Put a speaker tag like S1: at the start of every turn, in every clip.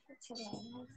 S1: Excelente.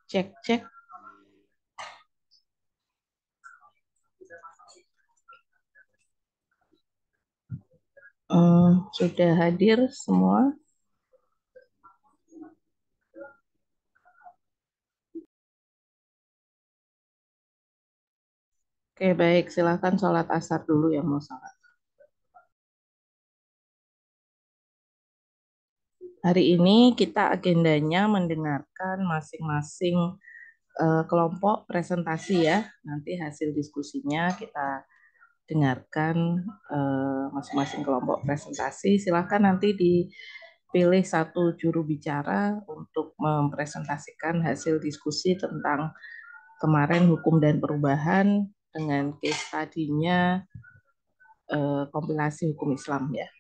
S1: Cek, cek. Sudah hadir semua. Oke, baik. Silakan sholat asar dulu yang mau sholat. Hari ini kita agendanya mendengarkan masing-masing kelompok presentasi ya. Nanti hasil diskusinya kita dengarkan masing-masing kelompok presentasi. Silakan nanti dipilih satu juru bicara untuk mempresentasikan hasil diskusi tentang kemarin hukum dan perubahan dengan case study-nya kompilasi hukum Islam ya.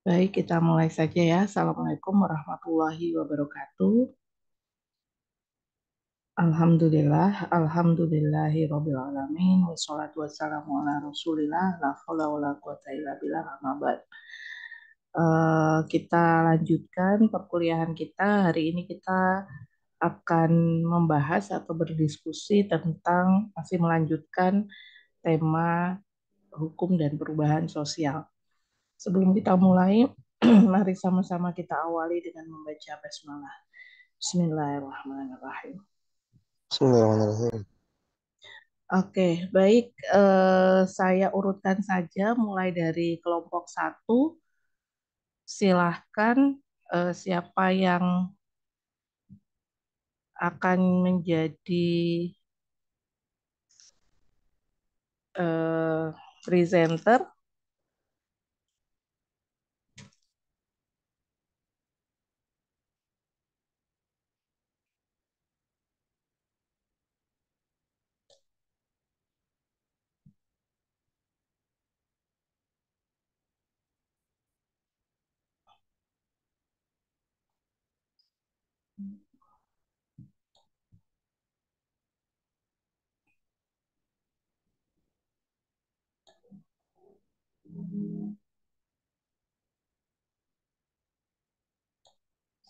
S1: Baik, kita mulai saja ya. Assalamualaikum warahmatullahi wabarakatuh. Alhamdulillah, alhamdulillahi rabbil alamin, wassalatu wassalamu ala rasulillah, la haula wala quwata illa billah, amma ba'd. Kita lanjutkan perkuliahan kita. Hari ini kita akan membahas atau berdiskusi tentang masih melanjutkan tema Hukum dan Perubahan Sosial. Sebelum kita mulai, mari sama-sama kita awali dengan membaca basmalah. Bismillahirrahmanirrahim.
S2: Bismillahirrahmanirrahim.
S1: Oke, baik. Saya urutkan saja mulai dari kelompok satu. Silahkan siapa yang akan menjadi presenter.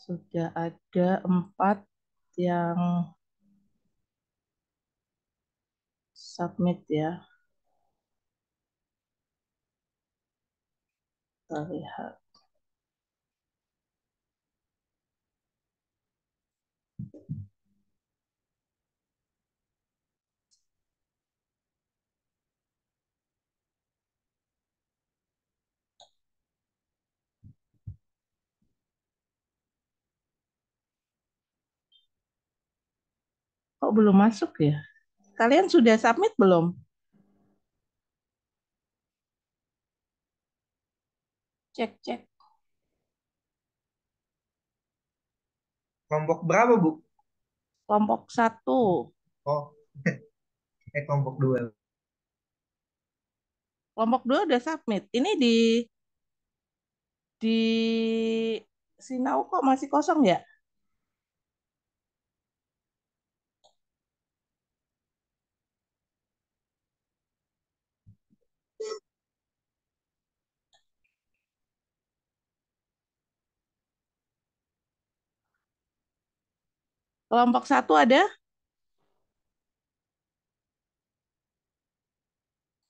S1: Sudah ada 4 yang submit ya. Kita lihat. Kok belum masuk ya? Kalian sudah submit belum? Cek, cek.
S2: Kelompok berapa, Bu?
S1: Kelompok satu.
S2: Oh, kelompok dua.
S1: Kelompok 2 udah submit. Ini di Sinau kok masih kosong ya? Kelompok satu ada?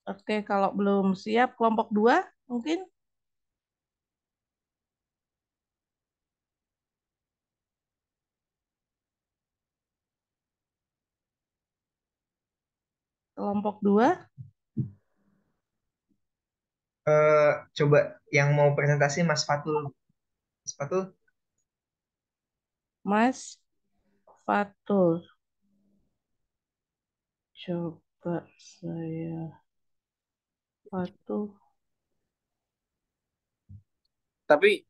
S1: Oke, kalau belum siap kelompok 2 mungkin kelompok 2
S2: Eh, Coba yang mau presentasi Mas Fatul. Mas Fatul,
S1: Mas Fatul. Coba saya Fatul.
S3: Tapi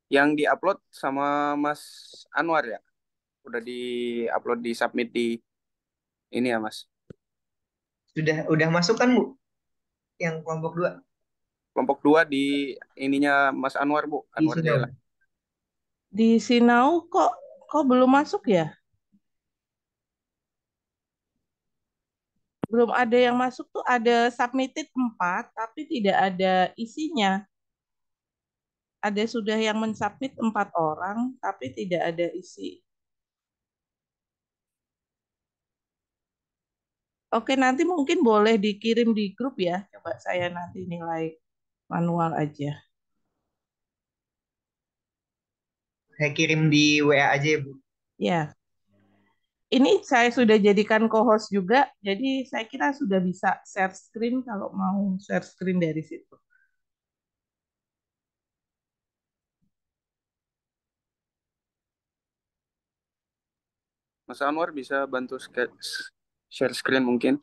S3: yang diupload sama Mas Anwar ya? Udah di-upload, di submit di ini ya, Mas.
S2: udah masuk kan, Bu? Yang kelompok dua
S3: Kelompok 2 di ininya Mas Anwar, Bu.
S2: di
S3: Anwar
S2: Sinau.
S3: Jaila.
S1: Di Sinau kok belum masuk ya? Belum ada yang masuk tuh ada submitted 4 tapi tidak ada isinya. Ada sudah yang mensubmit 4 orang tapi tidak ada isi. Oke, nanti mungkin boleh dikirim di grup ya. Coba saya nanti nilai manual aja.
S2: Saya kirim di WA aja ya, Bu.
S1: Ya, ini saya sudah jadikan co-host juga, jadi saya kira sudah bisa share screen kalau mau share screen dari situ.
S3: Mas Anwar bisa bantu share screen mungkin.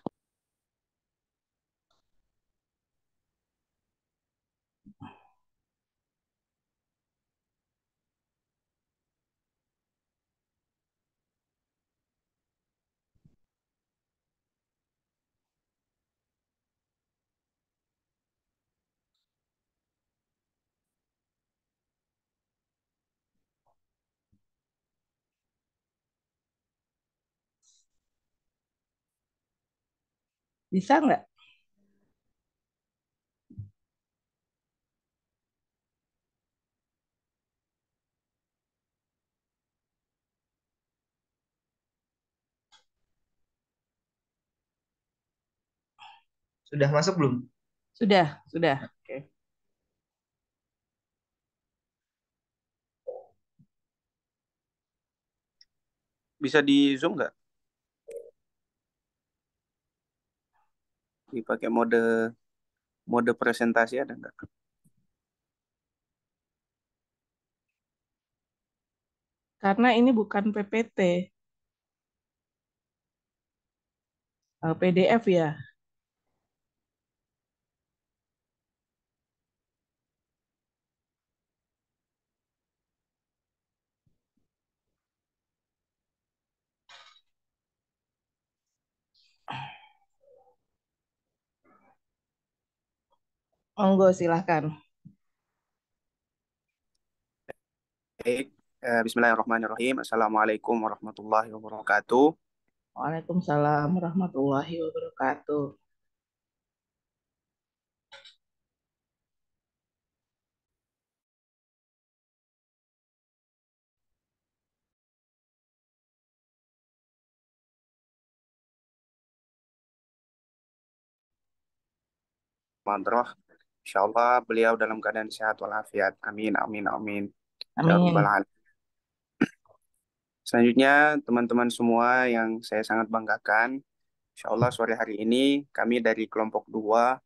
S1: Bisa nggak?
S2: Sudah masuk belum?
S1: Sudah. Oke.
S3: Bisa di Zoom nggak? Dipakai mode mode presentasi ada nggak?
S1: Karena ini bukan PPT, PDF ya. Monggo silahkan.
S3: Baik, Bismillahirrahmanirrahim. Assalamualaikum warahmatullahi wabarakatuh.
S1: Waalaikumsalam warahmatullahi wabarakatuh.
S3: Mandroh, Insya Allah beliau dalam keadaan sehat walafiat. Amin, amin, amin. Ya Rabbal
S1: Amin.
S3: Alamin. Selanjutnya, teman-teman semua yang saya sangat banggakan, Insya Allah sore hari ini kami dari kelompok 2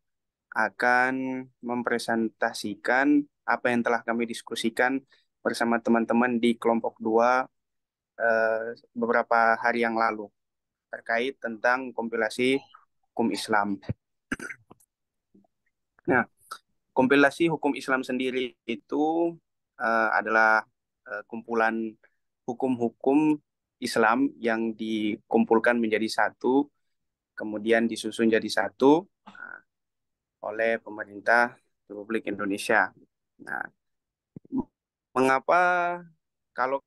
S3: akan mempresentasikan apa yang telah kami diskusikan bersama teman-teman di kelompok 2 beberapa hari yang lalu terkait tentang kompilasi hukum Islam. Nah, kompilasi hukum Islam sendiri itu adalah kumpulan hukum-hukum Islam yang dikumpulkan menjadi satu, kemudian disusun jadi satu oleh pemerintah Republik Indonesia. Nah, mengapa kalau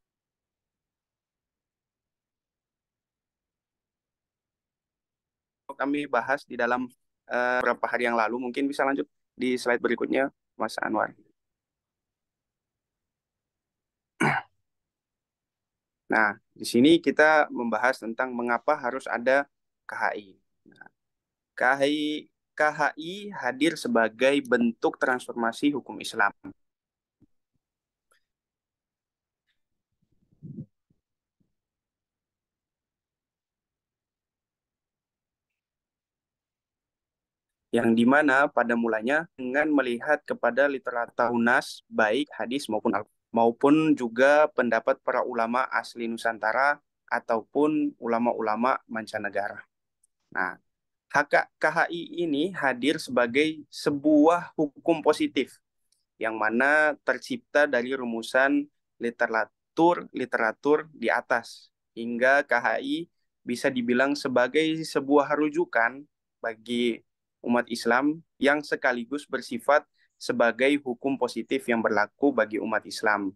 S3: kami bahas di dalam beberapa hari yang lalu, mungkin bisa lanjut di slide berikutnya, Mas Anwar. Nah, di sini kita membahas tentang mengapa harus ada KHI. Nah, KHI KHI hadir sebagai bentuk transformasi hukum Islam yang dimana pada mulanya dengan melihat kepada literatur nas baik hadis maupun juga pendapat para ulama asli Nusantara ataupun ulama-ulama mancanegara. Nah, KHI ini hadir sebagai sebuah hukum positif yang mana tercipta dari rumusan literatur di atas hingga KHI bisa dibilang sebagai sebuah rujukan bagi umat Islam yang sekaligus bersifat sebagai hukum positif yang berlaku bagi umat Islam.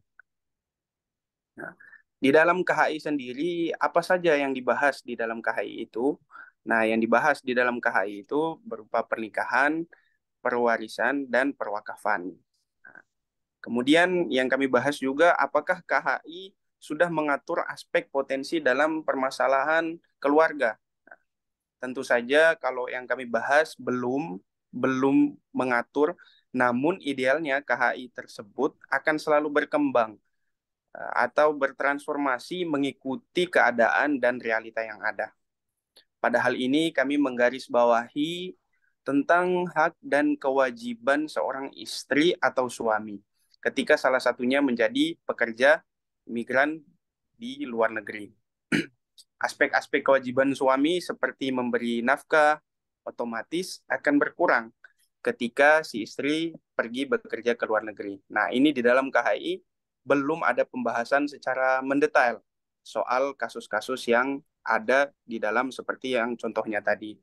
S3: Nah, di dalam KHI sendiri apa saja yang dibahas di dalam KHI itu? Nah, yang dibahas di dalam KHI itu berupa pernikahan, perwarisan, dan perwakafan. Kemudian yang kami bahas juga apakah KHI sudah mengatur aspek potensi dalam permasalahan keluarga. Tentu saja kalau yang kami bahas belum mengatur, namun idealnya KHI tersebut akan selalu berkembang atau bertransformasi mengikuti keadaan dan realita yang ada. Pada hal ini kami menggarisbawahi tentang hak dan kewajiban seorang istri atau suami ketika salah satunya menjadi pekerja migran di luar negeri. Aspek-aspek kewajiban suami seperti memberi nafkah otomatis akan berkurang ketika si istri pergi bekerja ke luar negeri. Nah, ini di dalam KHI belum ada pembahasan secara mendetail soal kasus-kasus yang ada di dalam seperti yang contohnya tadi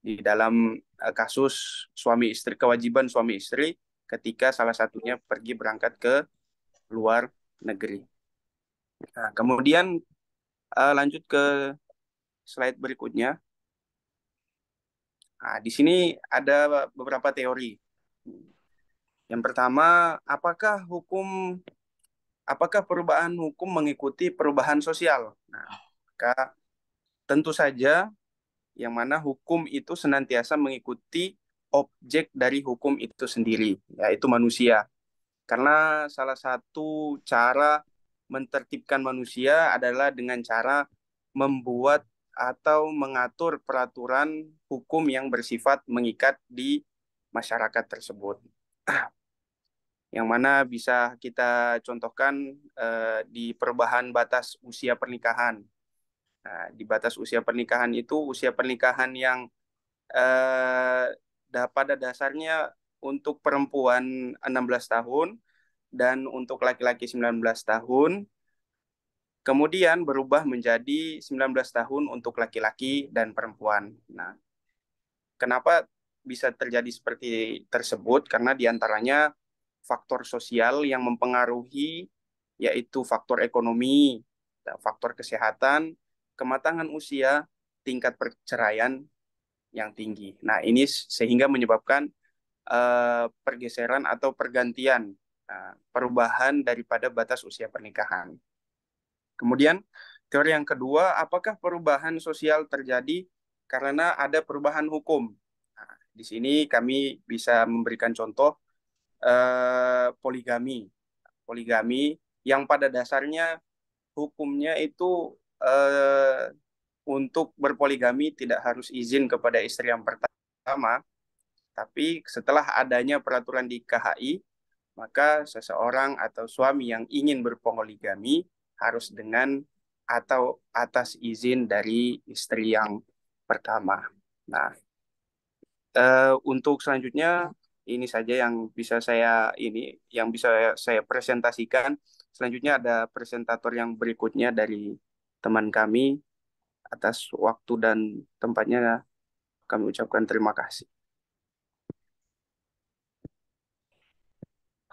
S3: di dalam kasus suami istri, kewajiban suami istri ketika salah satunya pergi berangkat ke luar negeri. Nah, kemudian lanjut ke slide berikutnya. Nah, di sini ada beberapa teori. Yang pertama, apakah perubahan hukum mengikuti perubahan sosial? Nah, maka tentu saja yang mana hukum itu senantiasa mengikuti objek dari hukum itu sendiri, yaitu manusia. Karena salah satu cara mentertibkan manusia adalah dengan cara membuat atau mengatur peraturan hukum yang bersifat mengikat di masyarakat tersebut. Yang mana bisa kita contohkan di perubahan batas usia pernikahan. Nah, di batas usia pernikahan itu usia pernikahan yang eh, pada dasarnya untuk perempuan 16 tahun dan untuk laki-laki 19 tahun, kemudian berubah menjadi 19 tahun untuk laki-laki dan perempuan. Nah, kenapa bisa terjadi seperti tersebut? Karena diantaranya faktor sosial yang mempengaruhi, yaitu faktor ekonomi, faktor kesehatan, kematangan usia, tingkat perceraian yang tinggi. Nah, ini sehingga menyebabkan pergeseran atau pergantian perubahan daripada batas usia pernikahan. Kemudian, teori yang kedua, apakah perubahan sosial terjadi karena ada perubahan hukum? Nah, di sini kami bisa memberikan contoh poligami. Poligami yang pada dasarnya hukumnya itu untuk berpoligami tidak harus izin kepada istri yang pertama, tapi setelah adanya peraturan di KHI, maka seseorang atau suami yang ingin berpoligami harus dengan atau atas izin dari istri yang pertama. Nah, untuk selanjutnya ini saja yang bisa saya presentasikan. Selanjutnya ada presentator yang berikutnya dari teman kami. Atas waktu dan tempatnya kami ucapkan terima kasih.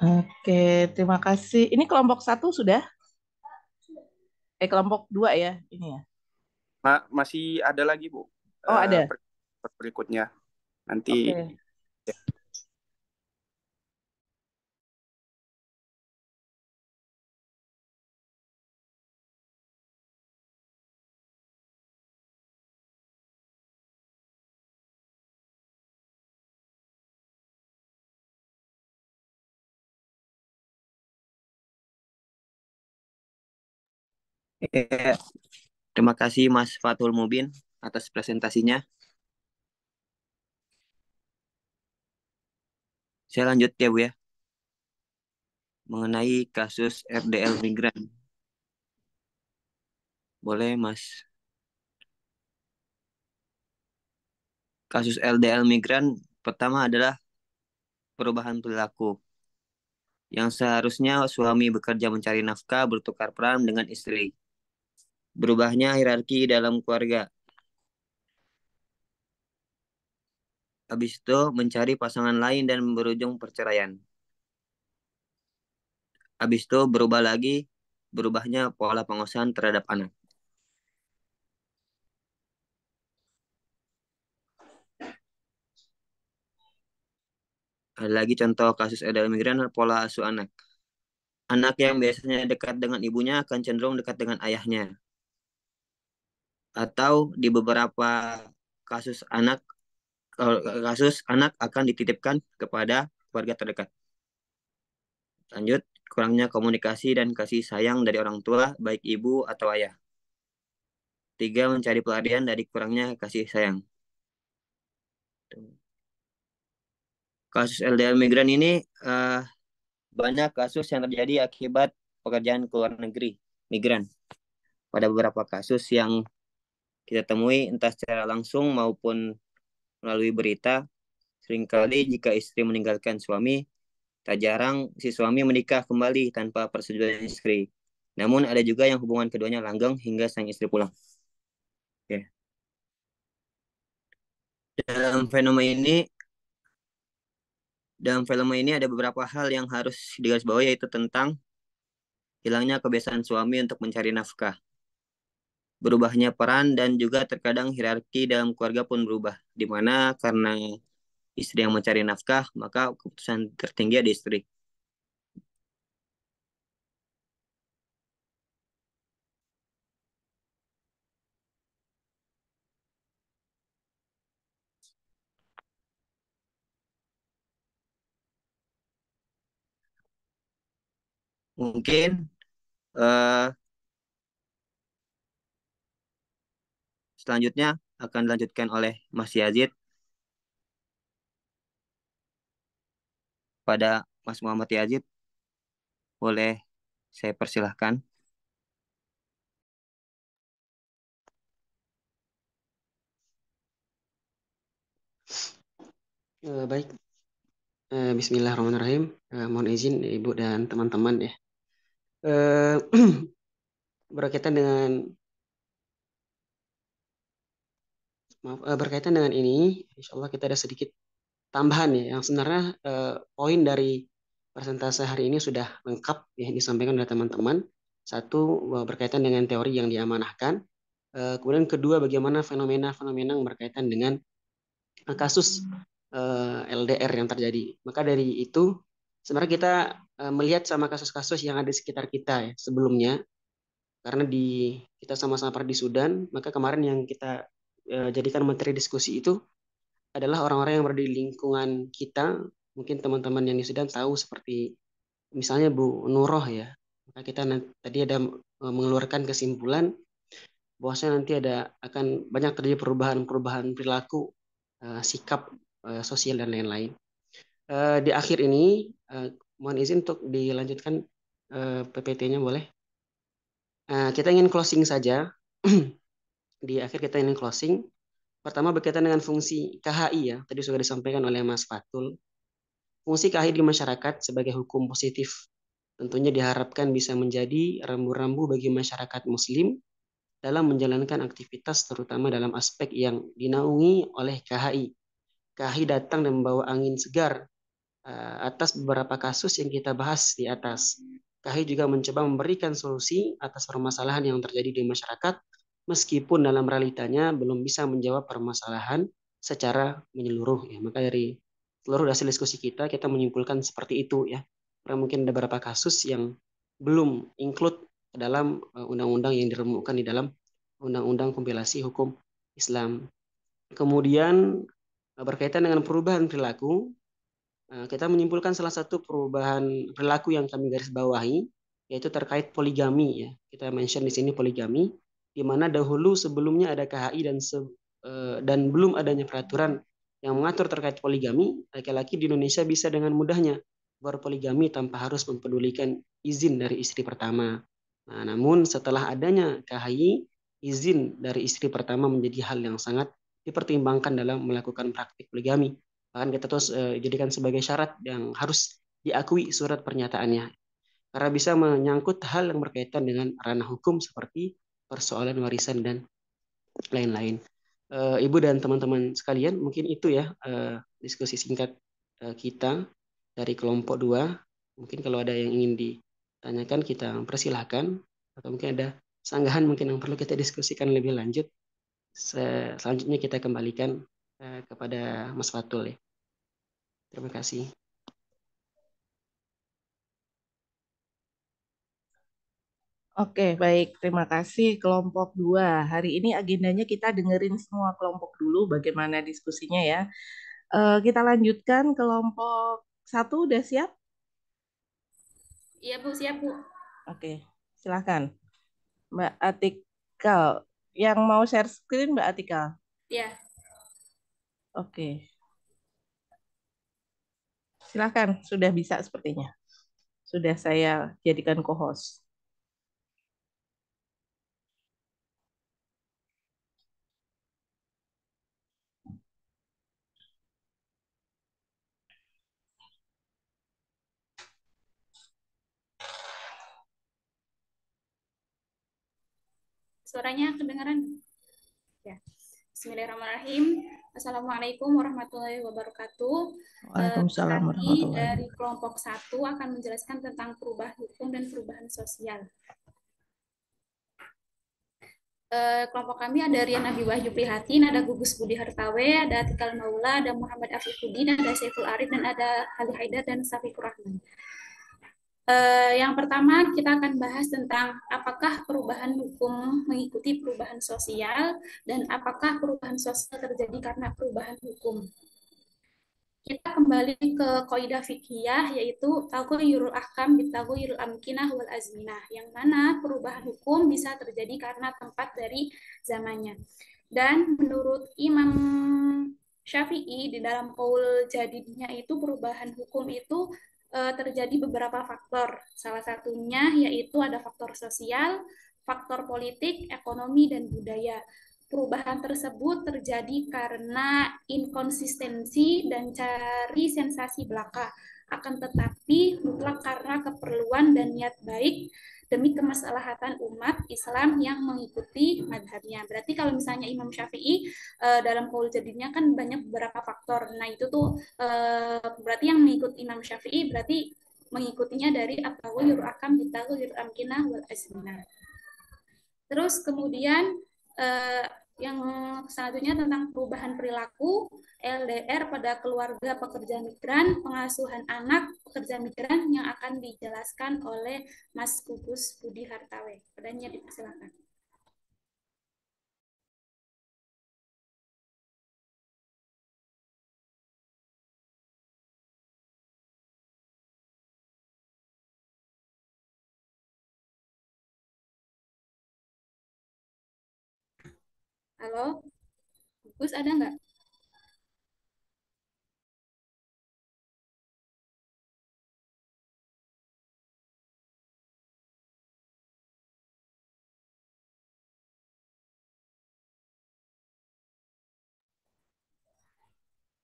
S1: Oke, terima kasih. Ini kelompok satu sudah? Kelompok dua ya, ini ya.
S3: Masih ada lagi, Bu,
S1: Oh, ada.
S3: berikutnya. Nanti
S1: Oke.
S4: Ya, terima kasih Mas Fatul Mubin atas presentasinya. Saya lanjut ya Bu ya, mengenai kasus RDL migran. Boleh Mas? Kasus LDL migran pertama adalah perubahan perilaku. Yang seharusnya suami bekerja mencari nafkah bertukar peran dengan istri. Berubahnya hierarki dalam keluarga. Habis itu mencari pasangan lain dan berujung perceraian. Habis itu berubah lagi, berubahnya pola pengasuhan terhadap anak. Ada lagi contoh kasus LDL migran pola asuh anak. Anak yang biasanya dekat dengan ibunya akan cenderung dekat dengan ayahnya. Atau di beberapa kasus anak akan dititipkan kepada keluarga terdekat. Lanjut, kurangnya komunikasi dan kasih sayang dari orang tua, baik ibu atau ayah. 3, mencari pelarian dari kurangnya kasih sayang. Kasus LDR migran ini banyak kasus yang terjadi akibat pekerjaan ke luar negeri, migran. Pada beberapa kasus yang kita temui entah secara langsung maupun melalui berita, seringkali jika istri meninggalkan suami, tak jarang si suami menikah kembali tanpa persetujuan istri. Namun ada juga yang hubungan keduanya langgeng hingga sang istri pulang. Oke. Dalam fenomena ini, ada beberapa hal yang harus digarisbawahi, yaitu tentang hilangnya kebiasaan suami untuk mencari nafkah, berubahnya peran, dan juga terkadang hierarki dalam keluarga pun berubah, di mana karena istri yang mencari nafkah, maka keputusan tertinggi ada istri. Mungkin eh, selanjutnya akan dilanjutkan oleh Mas Yazid pada Mas Muhammad Yazid. Boleh saya persilahkan.
S5: Baik, Bismillahirrahmanirrahim. Mohon izin Ibu dan teman-teman ya. Eh, berkaitan dengan berkaitan dengan ini, Insya Allah kita ada sedikit tambahan ya. Yang sebenarnya poin dari presentasi hari ini sudah lengkap ya disampaikan oleh teman-teman. Satu berkaitan dengan teori yang diamanahkan. Kemudian kedua bagaimana fenomena-fenomena yang berkaitan dengan kasus LDR yang terjadi. Maka dari itu sebenarnya kita melihat sama kasus-kasus yang ada di sekitar kita ya sebelumnya, karena kita sama-sama pernah di Sudan, maka kemarin yang kita jadikan materi diskusi itu adalah orang-orang yang berada di lingkungan kita. Mungkin teman-teman yang di Sudan tahu seperti misalnya Bu Nuroh ya. Maka kita tadi ada mengeluarkan kesimpulan bahwasanya nanti akan banyak terjadi perubahan-perubahan perilaku, sikap sosial dan lain-lain. Di akhir ini mohon izin untuk dilanjutkan PPT-nya boleh. Kita ingin closing saja. Di akhir kita ingin closing. Pertama berkaitan dengan fungsi KHI ya. Tadi sudah disampaikan oleh Mas Fatul. Fungsi KHI di masyarakat sebagai hukum positif tentunya diharapkan bisa menjadi rambu-rambu bagi masyarakat Muslim dalam menjalankan aktivitas terutama dalam aspek yang dinaungi oleh KHI. KHI datang dan membawa angin segar atas beberapa kasus yang kita bahas di atas. KHI juga mencoba memberikan solusi atas permasalahan yang terjadi di masyarakat, meskipun dalam realitanya belum bisa menjawab permasalahan secara menyeluruh. Ya. Maka dari seluruh hasil diskusi kita menyimpulkan seperti itu ya. Karena mungkin ada beberapa kasus yang belum include dalam undang-undang yang diremukkan di dalam undang-undang kompilasi hukum Islam. Kemudian berkaitan dengan perubahan perilaku, kita menyimpulkan salah satu perubahan perilaku yang kami garis bawahi, yaitu terkait poligami ya. Kita mention di sini poligami, di mana dahulu sebelumnya ada KHI dan belum adanya peraturan yang mengatur terkait poligami, laki-laki di Indonesia bisa dengan mudahnya berpoligami tanpa harus mempedulikan izin dari istri pertama. Nah, namun setelah adanya KHI, izin dari istri pertama menjadi hal yang sangat dipertimbangkan dalam melakukan praktik poligami. Bahkan kita terus jadikan sebagai syarat yang harus diakui surat pernyataannya. Karena bisa menyangkut hal yang berkaitan dengan ranah hukum seperti persoalan warisan dan lain-lain. Ibu dan teman-teman sekalian, mungkin itu ya diskusi singkat kita dari kelompok 2. Mungkin kalau ada yang ingin ditanyakan kita persilahkan, atau mungkin ada sanggahan mungkin yang perlu kita diskusikan lebih lanjut. Selanjutnya kita kembalikan kepada Mas Fatul ya. Terima kasih.
S1: Oke, baik. Terima kasih kelompok 2. Hari ini agendanya kita dengerin semua kelompok dulu bagaimana diskusinya ya. Kita lanjutkan kelompok 1 udah siap?
S6: Iya Bu, siap Bu.
S1: Oke, silakan. Mbak Atikal. Yang mau share screen Mbak Atikal?
S6: Iya.
S1: Oke. Silakan, sudah bisa sepertinya. Sudah saya jadikan co-host.
S6: Suaranya kedengaran? Ya. Bismillahirrahmanirrahim. Assalamualaikum warahmatullahi wabarakatuh.
S1: Waalaikumsalam
S6: Kami
S1: warahmatullahi
S6: dari
S1: wabarakatuh.
S6: kelompok 1 akan menjelaskan tentang perubahan hukum dan perubahan sosial. Kelompok kami ada Rian Abi Wahyu Prihatin, ada Gugus Budi Hartawe, ada Atikal Maula, ada Muhammad Afifuddin, ada Saiful Arif, dan ada Ali Haidar dan Safiqur Rahman. Yang pertama kita akan bahas tentang apakah perubahan hukum mengikuti perubahan sosial dan apakah perubahan sosial terjadi karena perubahan hukum. kita kembali ke kaidah fiqhiyah, yaitu taghayyurul ahkam bitaghayyuril amkinah wal azminah, yang mana perubahan hukum bisa terjadi karena tempat dari zamannya. Dan menurut Imam Syafi'i, di dalam qaul jadidnya itu perubahan hukum itu terjadi beberapa faktor. Salah satunya yaitu ada faktor sosial, faktor politik, ekonomi, dan budaya. Perubahan tersebut terjadi karena inkonsistensi dan cari sensasi belaka. Akan tetapi mutlak karena keperluan dan niat baik demi kemaslahatan umat Islam yang mengikuti madhabnya. Berarti kalau misalnya Imam Syafi'i dalam qaul jadidnya kan banyak beberapa faktor. Nah itu tuh berarti yang mengikut Imam Syafi'i berarti mengikutinya dari at-taghayyur akam bitaghayyur amkinah wal azminah. Terus kemudian yang selanjutnya tentang perubahan perilaku LDR pada keluarga pekerja migran, pengasuhan anak pekerja migran yang akan dijelaskan oleh Mas Gugus Budi Hartawe. Padanya dipersilakan. Halo, Gus ada nggak?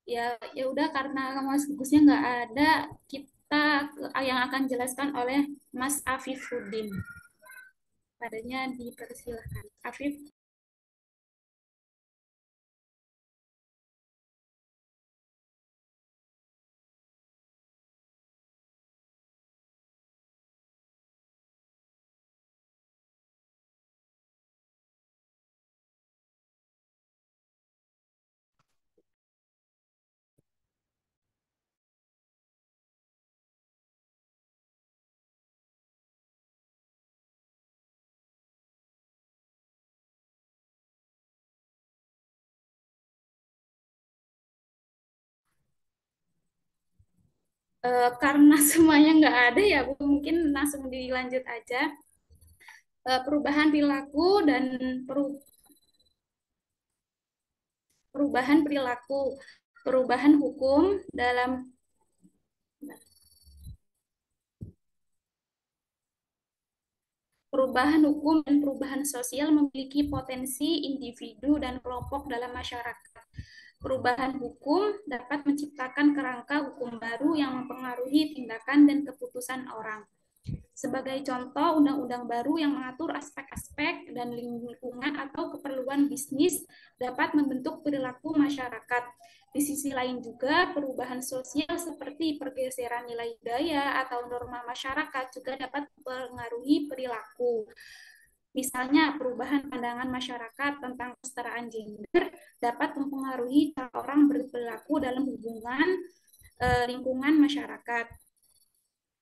S6: Ya udah karena Mas Gusnya nggak ada, kita yang akan jelaskan oleh Mas Afifuddin. Padanya dipersilahkan. Afif. Karena semuanya nggak ada ya Bu, mungkin langsung dilanjut aja. Perubahan perilaku dan perubahan perilaku, perubahan hukum dalam perubahan hukum dan perubahan sosial memiliki potensi individu dan kelompok dalam masyarakat. Perubahan hukum dapat menciptakan kerangka hukum baru yang mempengaruhi tindakan dan keputusan orang. Sebagai contoh, undang-undang baru yang mengatur aspek-aspek dan lingkungan atau keperluan bisnis dapat membentuk perilaku masyarakat. Di sisi lain juga, perubahan sosial seperti pergeseran nilai budaya atau norma masyarakat juga dapat mempengaruhi perilaku. Misalnya, perubahan pandangan masyarakat tentang kesetaraan gender dapat mempengaruhi cara orang berperilaku dalam hubungan lingkungan masyarakat.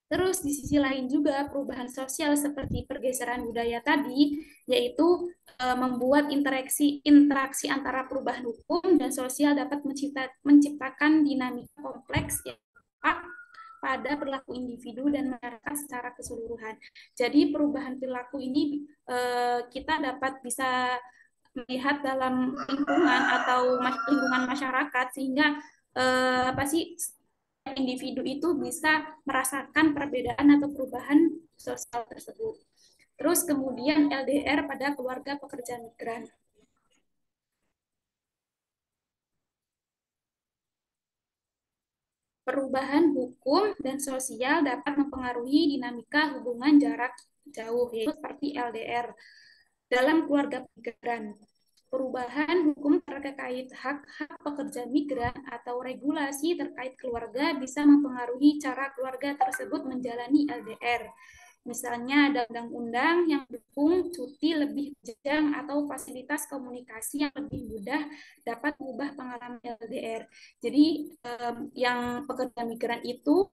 S6: Terus di sisi lain juga perubahan sosial seperti pergeseran budaya tadi, yaitu membuat interaksi antara perubahan hukum dan sosial dapat menciptakan dinamika kompleks yang tepat pada perilaku individu dan masyarakat secara keseluruhan. Jadi perubahan perilaku ini kita dapat bisa melihat dalam lingkungan atau lingkungan masyarakat sehingga apa sih individu itu bisa merasakan perbedaan atau perubahan sosial tersebut. Terus kemudian LDR pada keluarga pekerja migran. Perubahan hukum dan sosial dapat mempengaruhi dinamika hubungan jarak jauh, yaitu seperti LDR dalam keluarga migran. Perubahan hukum terkait hak-hak pekerja migran atau regulasi terkait keluarga bisa mempengaruhi cara keluarga tersebut menjalani LDR. Misalnya ada undang-undang yang mendukung cuti lebih panjang atau fasilitas komunikasi yang lebih mudah dapat mengubah pengalaman LDR. Jadi yang pekerja migran itu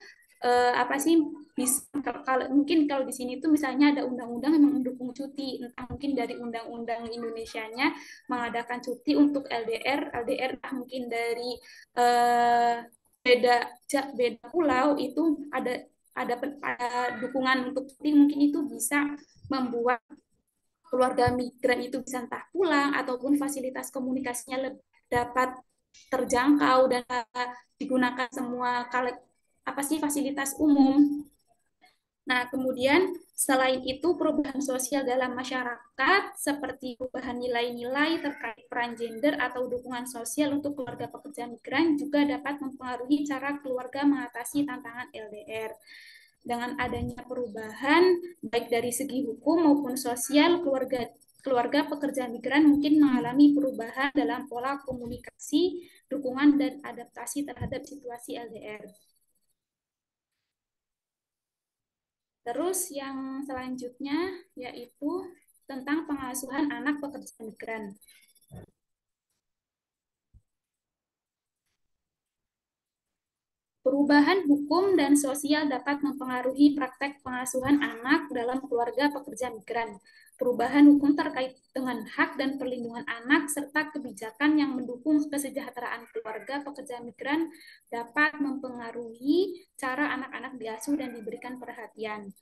S6: apa sih bisa kalau mungkin kalau di sini tuh misalnya ada undang-undang yang mendukung cuti, entah mungkin dari undang-undang Indonesianya mengadakan cuti untuk LDR mungkin dari beda pulau itu ada dukungan untuk mungkin itu bisa membuat keluarga migran itu bisa entah pulang ataupun fasilitas komunikasinya dapat terjangkau dan digunakan semua fasilitas umum. Nah, kemudian selain itu perubahan sosial dalam masyarakat seperti perubahan nilai-nilai terkait peran gender atau dukungan sosial untuk keluarga pekerja migran juga dapat mempengaruhi cara keluarga mengatasi tantangan LDR. Dengan adanya perubahan baik dari segi hukum maupun sosial, keluarga pekerja migran mungkin mengalami perubahan dalam pola komunikasi, dukungan, dan adaptasi terhadap situasi LDR. Terus yang selanjutnya yaitu tentang pengasuhan anak pekerja migran. Perubahan hukum dan sosial dapat mempengaruhi praktek pengasuhan anak dalam keluarga pekerja migran. Perubahan hukum terkait dengan hak dan perlindungan anak serta kebijakan yang mendukung kesejahteraan keluarga pekerja migran dapat mempengaruhi cara anak-anak diasuh dan diberikan perhatian.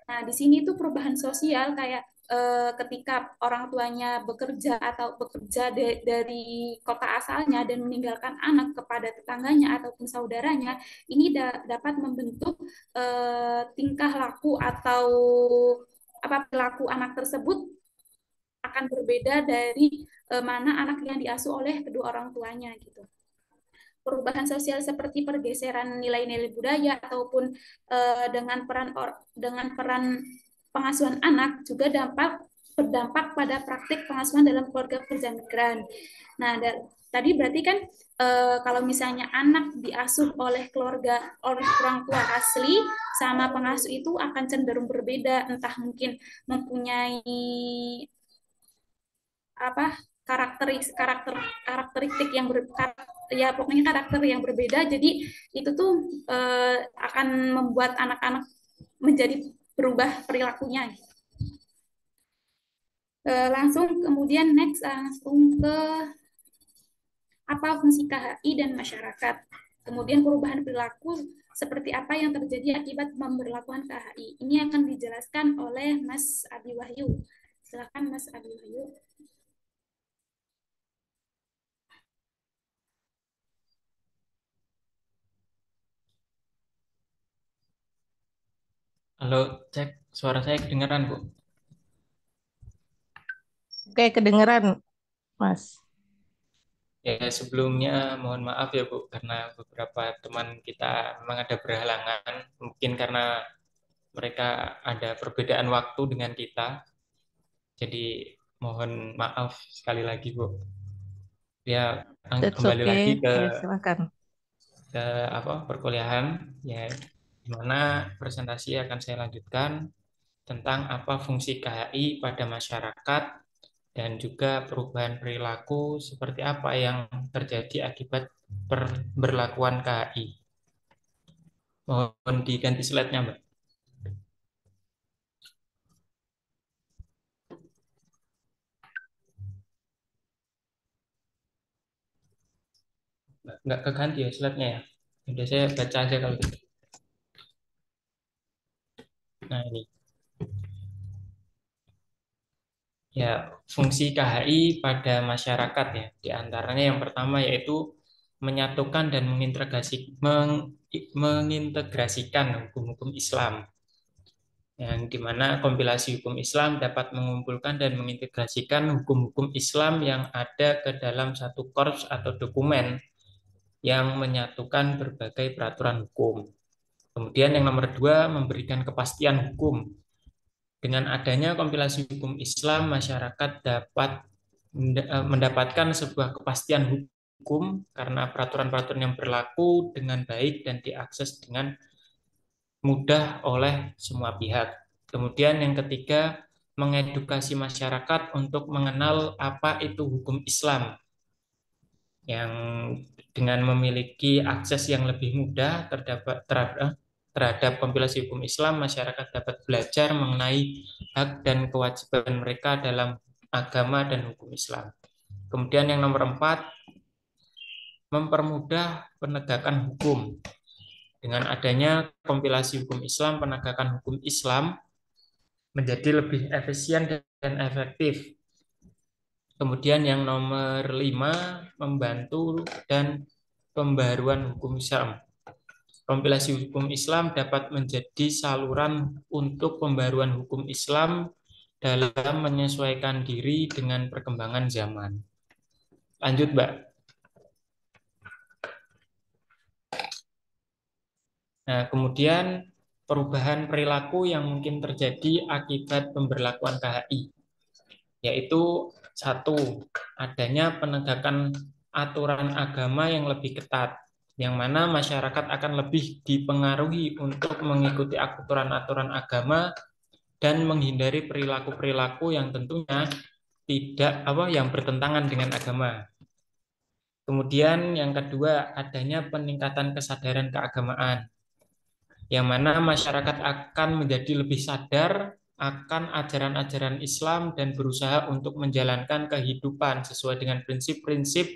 S6: Nah, di sini tuh perubahan sosial kayak ketika orang tuanya bekerja atau bekerja dari kota asalnya dan meninggalkan anak kepada tetangganya ataupun saudaranya, ini dapat membentuk tingkah laku atau perilaku anak tersebut akan berbeda dari mana anak yang diasuh oleh kedua orang tuanya gitu. Perubahan sosial seperti pergeseran nilai-nilai budaya ataupun dengan peran pengasuhan anak juga berdampak pada praktik pengasuhan dalam keluarga pekerja migran. Nah, tadi berarti kan kalau misalnya anak diasuh oleh orang tua asli sama pengasuh itu akan cenderung berbeda, entah mungkin mempunyai karakteristik yang pokoknya karakter yang berbeda. Jadi itu tuh akan membuat anak-anak menjadi berubah perilakunya. Langsung kemudian langsung ke apa fungsi KHI dan masyarakat. Kemudian perubahan perilaku seperti apa yang terjadi akibat pemberlakuan KHI. Ini akan dijelaskan oleh Mas Abi Wahyu. Silakan Mas Abi Wahyu.
S7: Halo, cek suara saya kedengaran, Bu?
S1: Oke, kedengeran, Mas.
S7: Ya, sebelumnya mohon maaf ya, Bu, karena beberapa teman kita memang ada berhalangan, mungkin karena mereka ada perbedaan waktu dengan kita. Jadi mohon maaf sekali lagi, Bu. Ya,
S1: That's
S7: kembali
S1: okay.
S7: lagi
S1: Ya, silakan.
S7: ke perkuliahan, ya, di mana presentasi akan saya lanjutkan tentang apa fungsi KHI pada masyarakat dan juga perubahan perilaku seperti apa yang terjadi akibat pemberlakuan KHI. Mohon diganti slide-nya, Mbak. Nggak keganti ya slide-nya ya. Udah saya baca aja kalau gitu. Nah, ini. Ya, fungsi KHI pada masyarakat ya. Di antaranya yang pertama yaitu menyatukan dan mengintegrasikan hukum-hukum Islam. Yang dimana kompilasi hukum Islam dapat mengumpulkan dan mengintegrasikan hukum-hukum Islam yang ada ke dalam satu korps atau dokumen yang menyatukan berbagai peraturan hukum. Kemudian yang nomor dua, memberikan kepastian hukum. Dengan adanya kompilasi hukum Islam, masyarakat dapat mendapatkan sebuah kepastian hukum karena peraturan-peraturan yang berlaku dengan baik dan diakses dengan mudah oleh semua pihak. Kemudian yang ketiga, mengedukasi masyarakat untuk mengenal apa itu hukum Islam, yang dengan memiliki akses yang lebih mudah terhadap kompilasi hukum Islam, masyarakat dapat belajar mengenai hak dan kewajiban mereka dalam agama dan hukum Islam. Kemudian yang nomor 4, mempermudah penegakan hukum. Dengan adanya kompilasi hukum Islam, penegakan hukum Islam menjadi lebih efisien dan efektif. Kemudian yang nomor 5, membantu dan pembaruan hukum Islam. Kompilasi hukum Islam dapat menjadi saluran untuk pembaruan hukum Islam dalam menyesuaikan diri dengan perkembangan zaman. Lanjut, Mbak. Nah, kemudian perubahan perilaku yang mungkin terjadi akibat pemberlakuan KHI, yaitu satu, adanya penegakan aturan agama yang lebih ketat, yang mana masyarakat akan lebih dipengaruhi untuk mengikuti aturan-aturan agama dan menghindari perilaku-perilaku yang tentunya yang bertentangan dengan agama. Kemudian yang kedua, adanya peningkatan kesadaran keagamaan, yang mana masyarakat akan menjadi lebih sadar akan ajaran-ajaran Islam dan berusaha untuk menjalankan kehidupan sesuai dengan prinsip-prinsip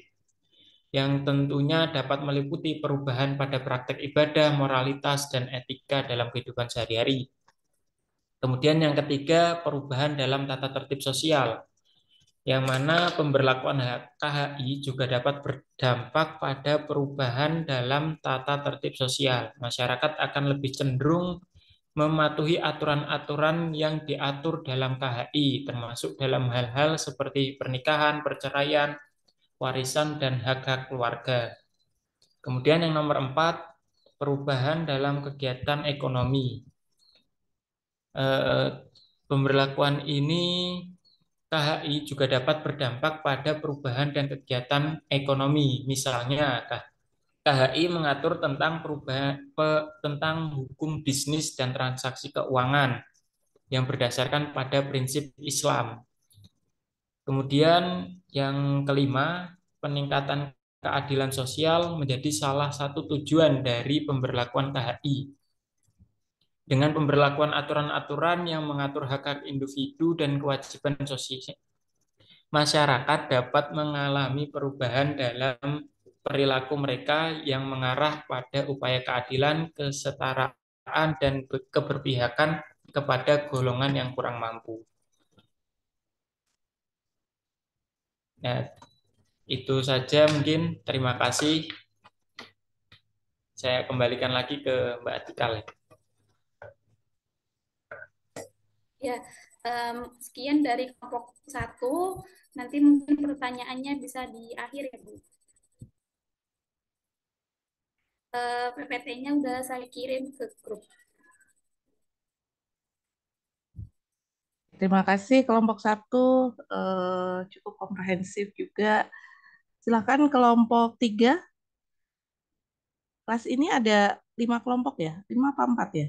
S7: yang tentunya dapat meliputi perubahan pada praktek ibadah, moralitas, dan etika dalam kehidupan sehari-hari. Kemudian yang ketiga, perubahan dalam tata tertib sosial, yang mana pemberlakuan KHI juga dapat berdampak pada perubahan dalam tata tertib sosial. Masyarakat akan lebih cenderung mematuhi aturan-aturan yang diatur dalam KHI, termasuk dalam hal-hal seperti pernikahan, perceraian, warisan, dan hak-hak keluarga. Kemudian yang nomor 4, perubahan dalam kegiatan ekonomi. Pemberlakuan ini KHI juga dapat berdampak pada perubahan dan kegiatan ekonomi. Misalnya, KHI mengatur tentang tentang hukum bisnis dan transaksi keuangan yang berdasarkan pada prinsip Islam. Kemudian yang kelima, peningkatan keadilan sosial menjadi salah satu tujuan dari pemberlakuan KHI. Dengan pemberlakuan aturan-aturan yang mengatur hak-hak individu dan kewajiban sosial, masyarakat dapat mengalami perubahan dalam perilaku mereka yang mengarah pada upaya keadilan, kesetaraan, dan keberpihakan kepada golongan yang kurang mampu. Nah, itu saja mungkin. Terima kasih. Saya kembalikan lagi ke Mbak Atikal.
S6: Ya, sekian dari kelompok 1. Nanti mungkin pertanyaannya bisa di akhir ya, Bu. PPT-nya udah saya kirim ke grup.
S1: Terima kasih kelompok 1, cukup komprehensif juga. Silakan kelompok 3. Kelas ini ada 5 kelompok ya? 5 apa 4 ya?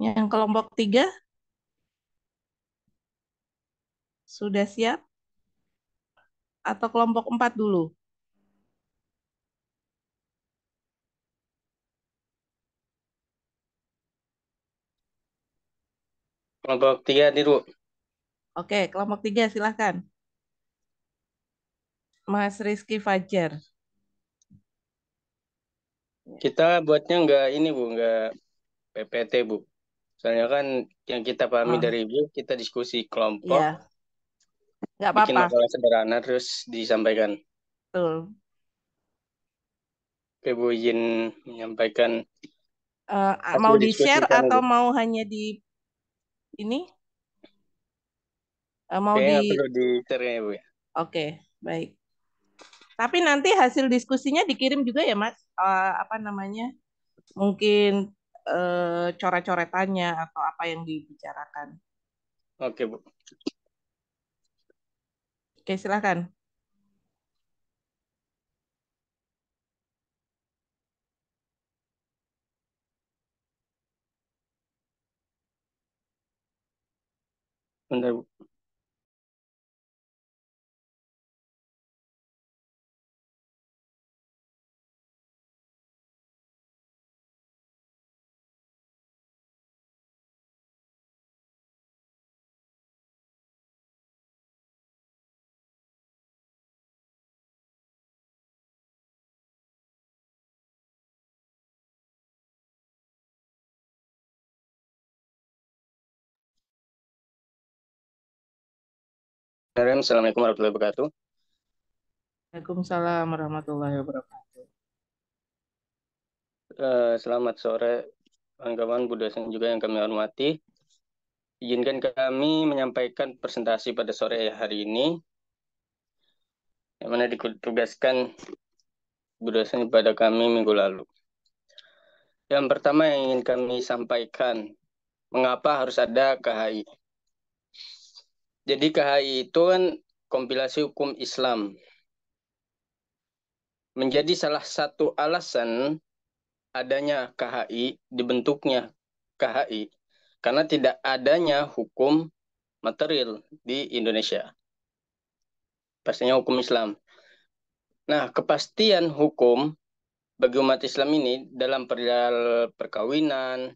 S1: Yang kelompok 3 sudah siap? Atau kelompok 4 dulu?
S4: Kelompok 3 nih, Bu.
S1: Oke, kelompok 3 silakan. Mas Rizky Fajar.
S4: Kita buatnya nggak ini, Bu, nggak PPT, Bu. Soalnya kan yang kita pahami dari Ibu, kita diskusi kelompok,
S1: Iya, nggak
S4: bikin
S1: apa-apa.
S4: makalah sederhana, terus disampaikan.
S1: Betul.
S4: Oke, Bu, izin menyampaikan
S1: Mau
S4: hasil diskusi
S1: di-share
S4: kami,
S1: atau
S4: Bu.
S1: mau hanya di ini? Mau
S4: Kayaknya nggak
S1: di...
S4: perlu di-share ya, Bu, ya.
S1: Oke, baik. Tapi nanti hasil diskusinya dikirim juga ya, Mas? Apa namanya? Mungkin coret-coretannya atau apa yang dibicarakan.
S4: Oke, Bu.
S1: Oke, silakan.
S4: Bentar, Bu. Assalamualaikum warahmatullahi wabarakatuh.
S1: Waalaikumsalam warahmatullahi wabarakatuh.
S4: Selamat sore kawan-kawan Bu dosen juga yang kami hormati. Izinkan kami menyampaikan presentasi pada sore hari ini, yang mana ditugaskan Bu dosen pada kami minggu lalu. Yang pertama yang ingin kami sampaikan, mengapa harus ada KHI? Jadi KHI itu kan kompilasi hukum Islam. Menjadi salah satu alasan adanya KHI, dibentuknya KHI, karena tidak adanya hukum material di Indonesia. Pastinya hukum Islam. Nah, kepastian hukum bagi umat Islam ini dalam perihal perkawinan,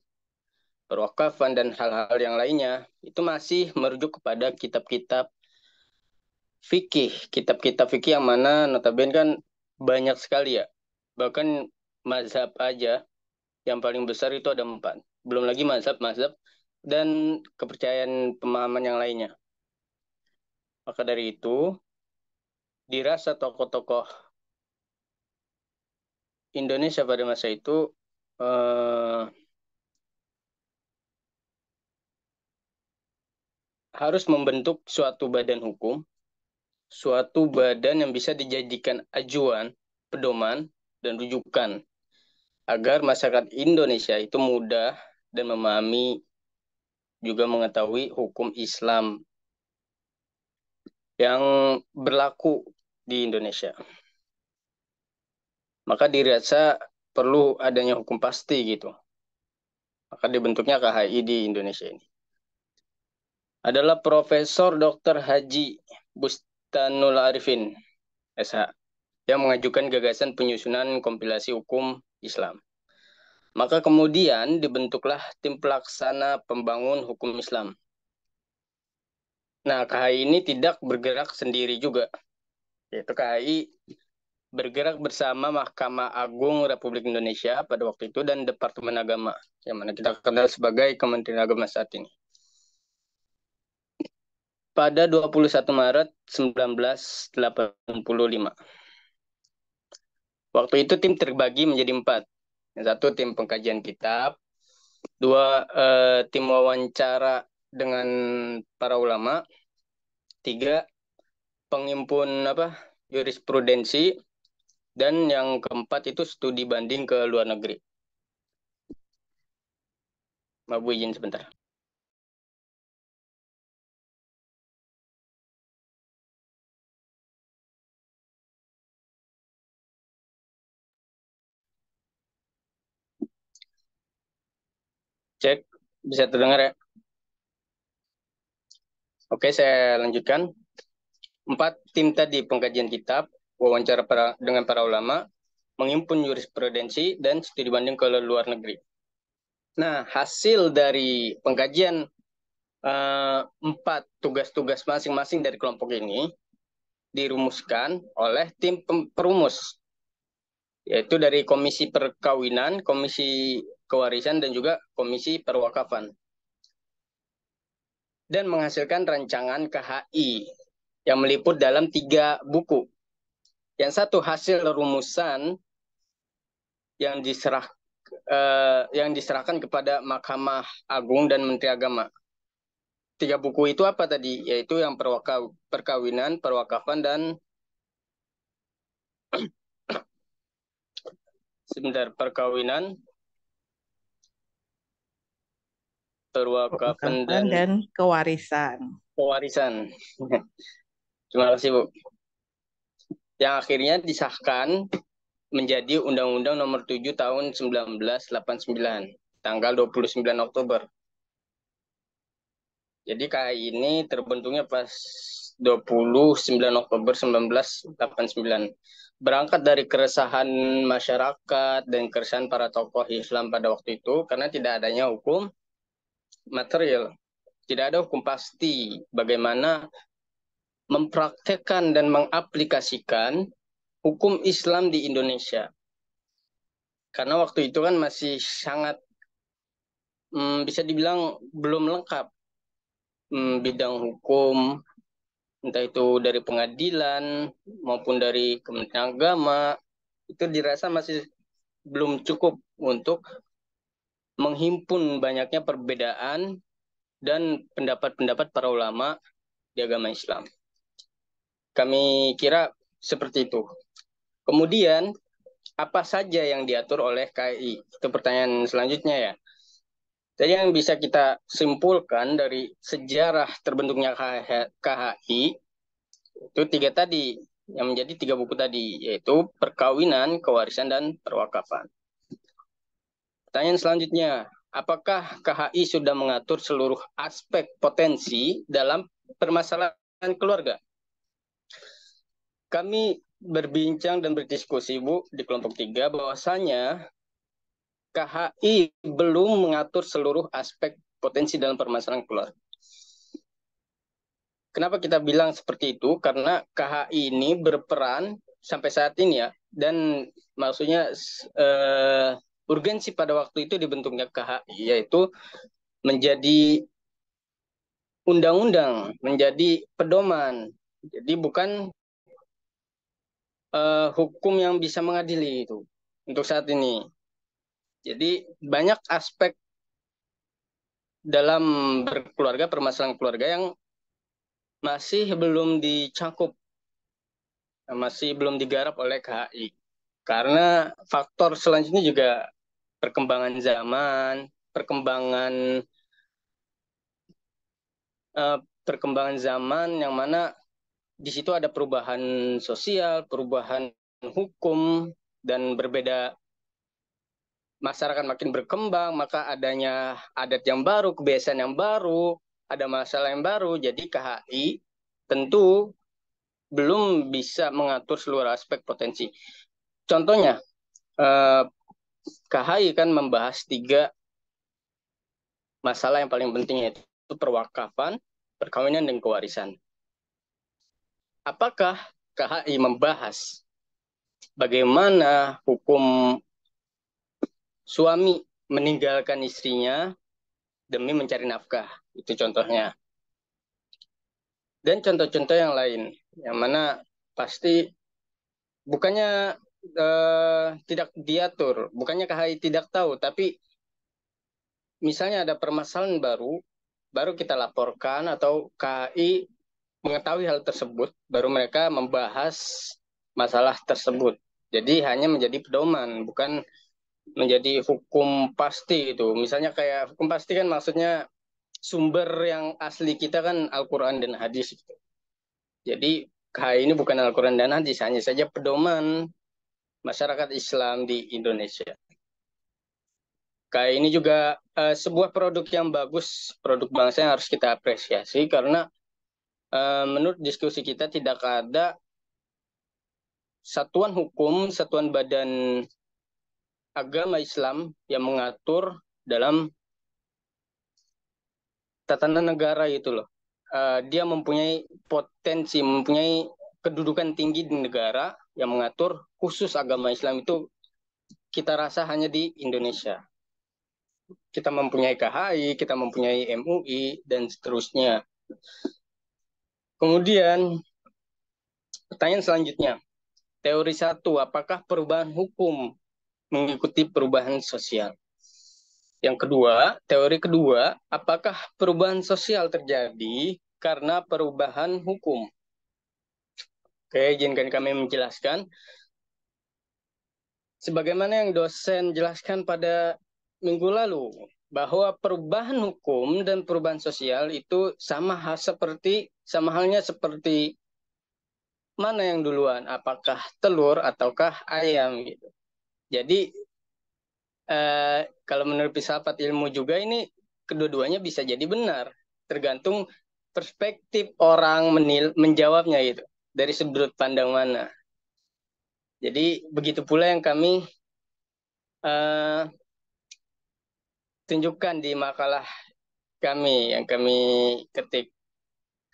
S4: perwakafan, dan hal-hal yang lainnya, itu masih merujuk kepada kitab-kitab fikih. Kitab-kitab fikih yang mana notabene kan banyak sekali ya. Bahkan mazhab aja yang paling besar itu ada 4. Belum lagi mazhab-mazhab dan kepercayaan pemahaman yang lainnya. Maka dari itu, dirasa tokoh-tokoh Indonesia pada masa itu harus membentuk suatu badan hukum, suatu badan yang bisa dijadikan acuan, pedoman, dan rujukan agar masyarakat Indonesia itu mudah dan memahami juga mengetahui hukum Islam yang berlaku di Indonesia. Maka dirasa perlu adanya hukum pasti gitu. Maka dibentuknya KHI di Indonesia ini. Adalah Profesor Dr. Haji Bustanul Arifin, SH, yang mengajukan gagasan penyusunan kompilasi hukum Islam. Maka kemudian dibentuklah tim pelaksana pembangun hukum Islam. Nah, KHI ini tidak bergerak sendiri juga. Yaitu KHI bergerak bersama Mahkamah Agung Republik Indonesia pada waktu itu dan Departemen Agama, yang mana kita kenal sebagai Kementerian Agama saat ini. Pada 21 Maret 1985. Waktu itu tim terbagi menjadi 4. Yang satu tim pengkajian kitab, 2 tim wawancara dengan para ulama, 3 pengimpun jurisprudensi, dan yang keempat itu studi banding ke luar negeri. Maaf Bu, izin sebentar. Cek, bisa terdengar ya? Oke, saya lanjutkan. 4 tim tadi, pengkajian kitab, wawancara dengan para ulama, menghimpun jurisprudensi, dan studi banding ke luar negeri. Nah, hasil dari pengkajian 4 tugas-tugas masing-masing dari kelompok ini dirumuskan oleh tim perumus, yaitu dari Komisi Perkawinan, Komisi Kewarisan, dan juga Komisi Perwakafan. Dan menghasilkan rancangan KHI yang meliput dalam 3 buku. Yang satu hasil rumusan yang diserahkan kepada Mahkamah Agung dan Menteri Agama. 3 buku itu apa tadi? Yaitu yang perkawinan, perwakafan, dan perkawinan, perwakafan,
S1: dan kewarisan.
S4: Terima kasih Bu. Yang akhirnya disahkan menjadi Undang-Undang Nomor 7 Tahun 1989, tanggal 29 Oktober. Jadi KHI ini terbentuknya pas 29 Oktober 1989. Berangkat dari keresahan masyarakat dan keresahan para tokoh Islam pada waktu itu, karena tidak adanya hukum material, tidak ada hukum pasti bagaimana mempraktekkan dan mengaplikasikan hukum Islam di Indonesia. Karena waktu itu kan masih sangat bisa dibilang belum lengkap bidang hukum
S8: entah itu dari pengadilan maupun dari Kementerian Agama, itu dirasa masih belum cukup untuk menghimpun banyaknya perbedaan dan pendapat-pendapat para ulama di agama Islam. Kami kira seperti itu. Kemudian, apa saja yang diatur oleh KHI? Itu pertanyaan selanjutnya ya. Jadi yang bisa kita simpulkan dari sejarah terbentuknya KHI, itu 3 tadi, yang menjadi 3 buku tadi, yaitu perkawinan, kewarisan, dan perwakafan. Pertanyaan selanjutnya, apakah KHI sudah mengatur seluruh aspek potensi dalam permasalahan keluarga? Kami berbincang dan berdiskusi, Bu, di kelompok 3, bahwasanya KHI belum mengatur seluruh aspek potensi dalam permasalahan keluarga. Kenapa kita bilang seperti itu? Karena KHI ini berperan sampai saat ini ya, dan maksudnya urgensi pada waktu itu dibentuknya KHI, yaitu menjadi undang-undang, menjadi pedoman. Jadi bukan hukum yang bisa mengadili itu untuk saat ini. Jadi banyak aspek dalam berkeluarga, permasalahan keluarga yang masih belum dicakup, masih belum digarap oleh KHI. Karena faktor selanjutnya juga perkembangan zaman, perkembangan zaman yang mana di situ ada perubahan sosial, perubahan hukum, dan berbeda. Masyarakat makin berkembang, maka adanya adat yang baru, kebiasaan yang baru, ada masalah yang baru. Jadi KHI tentu belum bisa mengatur seluruh aspek potensi. Contohnya, KHI kan membahas 3 masalah yang paling penting, yaitu perwakafan, perkawinan, dan kewarisan. Apakah KHI membahas bagaimana hukum suami meninggalkan istrinya demi mencari nafkah? Itu contohnya. Dan contoh-contoh yang lain, yang mana pasti bukannya tidak diatur, bukannya KHI tidak tahu, tapi misalnya ada permasalahan baru kita laporkan atau KHI mengetahui hal tersebut, baru mereka membahas masalah tersebut. Jadi hanya menjadi pedoman, bukan menjadi hukum pasti itu. Misalnya kayak hukum pasti kan maksudnya sumber yang asli kita kan Al-Quran dan hadis. Jadi KHI ini bukan Al-Quran dan hadis, hanya saja pedoman masyarakat Islam di Indonesia. KHI ini juga sebuah produk yang bagus, produk bangsa yang harus kita apresiasi, karena menurut diskusi kita tidak ada satuan hukum, satuan badan agama Islam yang mengatur dalam tatanan negara itu loh. Dia mempunyai potensi, mempunyai kedudukan tinggi di negara yang mengatur khusus agama Islam itu kita rasa hanya di Indonesia. Kita mempunyai KHI, kita mempunyai MUI, dan seterusnya. Kemudian, pertanyaan selanjutnya. Teori 1, apakah perubahan hukum mengikuti perubahan sosial? Yang kedua, teori kedua, apakah perubahan sosial terjadi karena perubahan hukum? Oke, izinkan kami menjelaskan. Sebagaimana yang dosen jelaskan pada minggu lalu, bahwa perubahan hukum dan perubahan sosial itu sama halnya seperti mana yang duluan, apakah telur ataukah ayam gitu. Jadi kalau menurut filsafat ilmu juga ini kedua-duanya bisa jadi benar, tergantung perspektif orang menjawabnya gitu, dari sudut pandang mana. Jadi begitu pula yang kami tunjukkan di makalah kami yang kami ketik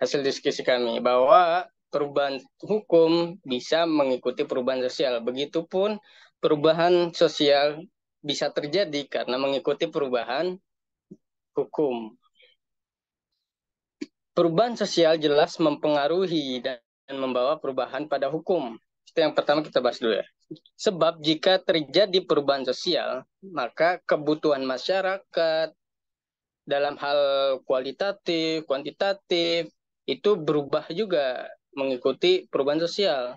S8: hasil diskusi kami, bahwa perubahan hukum bisa mengikuti perubahan sosial. Begitupun perubahan sosial bisa terjadi karena mengikuti perubahan hukum. perubahan sosial jelas mempengaruhi dan membawa perubahan pada hukum. Itu yang pertama kita bahas dulu ya. Sebab jika terjadi perubahan sosial, maka kebutuhan masyarakat dalam hal kualitatif, kuantitatif, itu berubah juga mengikuti perubahan sosial.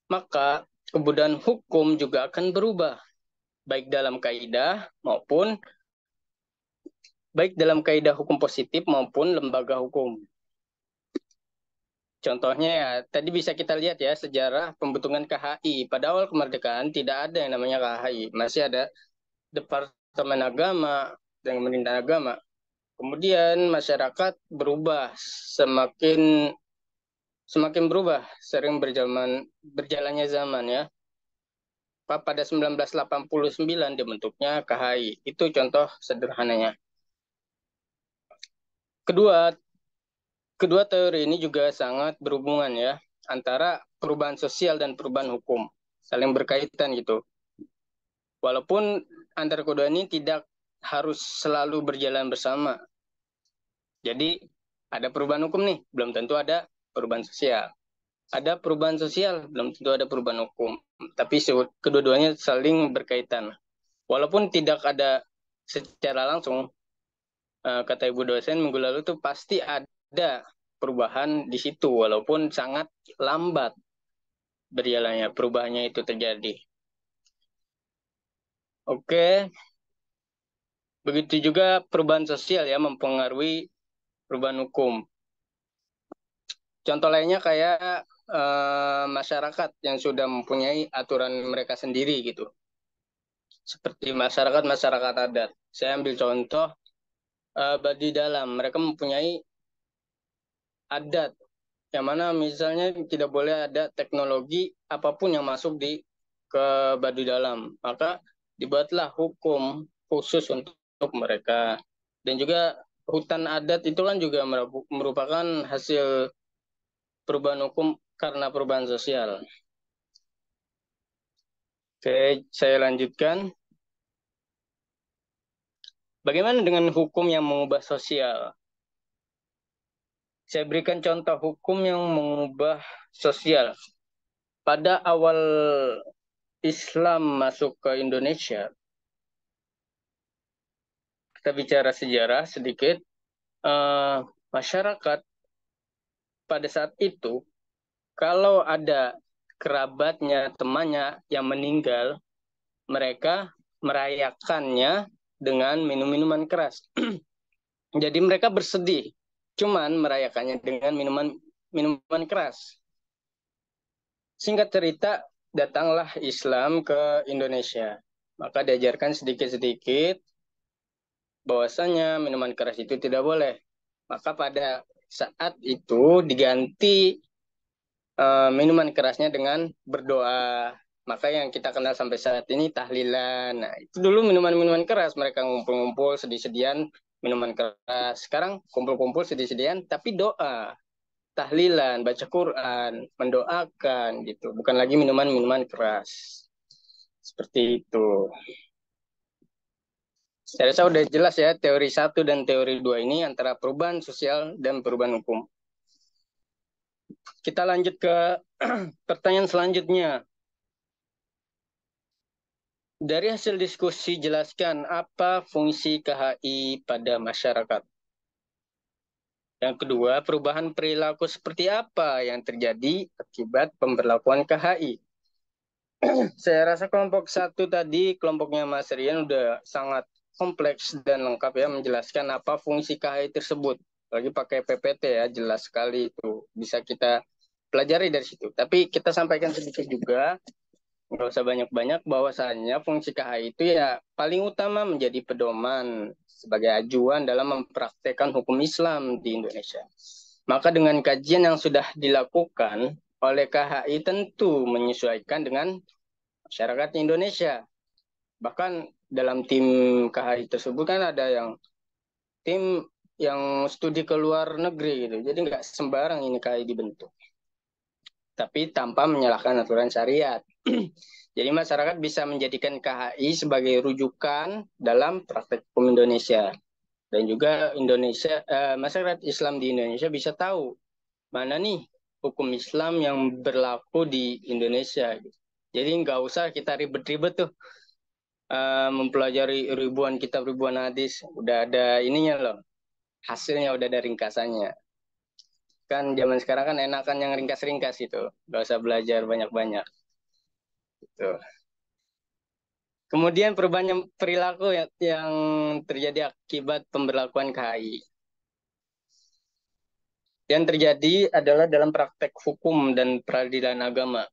S8: Maka kebutuhan hukum juga akan berubah, baik dalam kaidah hukum positif maupun lembaga hukum. Contohnya ya, tadi bisa kita lihat ya sejarah pembentukan KHI. Pada awal kemerdekaan tidak ada yang namanya KHI. Masih ada Departemen Agama dan Pemerintahan Agama. Kemudian masyarakat berubah, semakin berubah, sering berjalannya zaman ya. Pada 1989 dibentuknya KHI. Itu contoh sederhananya. Kedua teori ini juga sangat berhubungan ya, antara perubahan sosial dan perubahan hukum, saling berkaitan gitu. Walaupun antara kedua ini tidak harus selalu berjalan bersama. Jadi ada perubahan hukum nih, belum tentu ada perubahan sosial. Ada perubahan sosial, belum tentu ada perubahan hukum. Tapi kedua-duanya saling berkaitan. Walaupun tidak ada secara langsung, kata Ibu dosen minggu lalu itu pasti ada perubahan di situ, walaupun sangat lambat berjalannya perubahannya itu terjadi. Oke, begitu juga perubahan sosial ya mempengaruhi perubahan hukum. Contoh lainnya kayak masyarakat yang sudah mempunyai aturan mereka sendiri gitu. Seperti masyarakat adat. Saya ambil contoh Baduy Dalam, mereka mempunyai adat yang mana misalnya tidak boleh ada teknologi apapun yang masuk ke Baduy Dalam. Maka dibuatlah hukum khusus untuk mereka. Dan juga hutan adat itu kan juga merupakan hasil perubahan hukum karena perubahan sosial. Oke, saya lanjutkan. Bagaimana dengan hukum yang mengubah sosial? Saya berikan contoh hukum yang mengubah sosial. Pada awal Islam masuk ke Indonesia, kita bicara sejarah sedikit, masyarakat pada saat itu, kalau ada kerabatnya, temannya yang meninggal, mereka merayakannya dengan minum-minuman keras. Jadi mereka bersedih, cuman merayakannya dengan minuman keras. Singkat cerita, datanglah Islam ke Indonesia. Maka diajarkan sedikit-sedikit bahwasanya minuman keras itu tidak boleh. Maka pada saat itu diganti minuman kerasnya dengan berdoa. Maka yang kita kenal sampai saat ini tahlilan. Nah, itu dulu minuman-minuman keras. Mereka ngumpul-ngumpul sedih-sedihan minuman keras. Sekarang kumpul-kumpul sedih-sedihan tapi doa. Tahlilan, baca Quran, mendoakan gitu. Bukan lagi minuman-minuman keras. Seperti itu. Saya rasa udah jelas ya teori 1 dan teori 2 ini antara perubahan sosial dan perubahan hukum. Kita lanjut ke pertanyaan selanjutnya. Dari hasil diskusi, jelaskan apa fungsi KHI pada masyarakat. Yang kedua, perubahan perilaku seperti apa yang terjadi akibat pemberlakuan KHI. Saya rasa kelompok 1 tadi, kelompoknya Mas Rian udah sangat kompleks dan lengkap ya menjelaskan apa fungsi KHI tersebut. Lagi pakai PPT ya, jelas sekali itu. Bisa kita pelajari dari situ. Tapi kita sampaikan sedikit juga, nggak usah banyak-banyak, bahwasannya fungsi KHI itu ya paling utama menjadi pedoman sebagai ajuan dalam mempraktekkan hukum Islam di Indonesia. Maka dengan kajian yang sudah dilakukan oleh KHI tentu menyesuaikan dengan masyarakat Indonesia. Bahkan dalam tim KHI tersebut kan ada yang tim yang studi ke luar negeri gitu. Jadi nggak sembarang ini KHI dibentuk. Tapi tanpa menyalahkan aturan syariat. Jadi masyarakat bisa menjadikan KHI sebagai rujukan dalam praktek hukum Indonesia. dan juga masyarakat Islam di Indonesia bisa tahu mana nih hukum Islam yang berlaku di Indonesia. Jadi nggak usah kita ribet-ribet tuh mempelajari ribuan kitab, ribuan hadis. Udah ada ininya loh, hasilnya udah ada ringkasannya. Kan zaman sekarang kan enakan yang ringkas-ringkas itu, nggak usah belajar banyak-banyak. Gitu. Kemudian perubahan perilaku yang terjadi akibat pemberlakuan KHI. Yang terjadi adalah dalam praktek hukum dan peradilan agama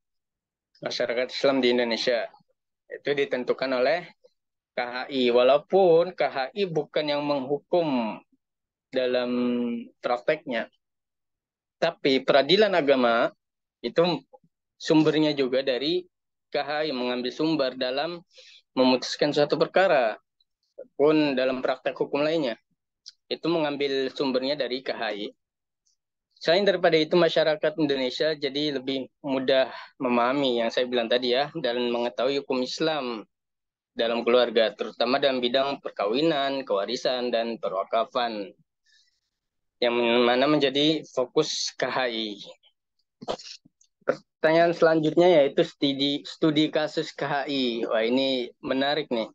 S8: masyarakat Islam di Indonesia. Itu ditentukan oleh KHI. Walaupun KHI bukan yang menghukum dalam prakteknya, tapi peradilan agama itu sumbernya juga dari KHI, mengambil sumber dalam memutuskan suatu perkara pun dalam praktek hukum lainnya. Itu mengambil sumbernya dari KHI. Selain daripada itu, masyarakat Indonesia jadi lebih mudah memahami yang saya bilang tadi ya, dan mengetahui hukum Islam dalam keluarga, terutama dalam bidang perkawinan, kewarisan, dan perwakafan, yang mana menjadi fokus KHI. Pertanyaan selanjutnya yaitu studi kasus KHI. Wah, ini menarik nih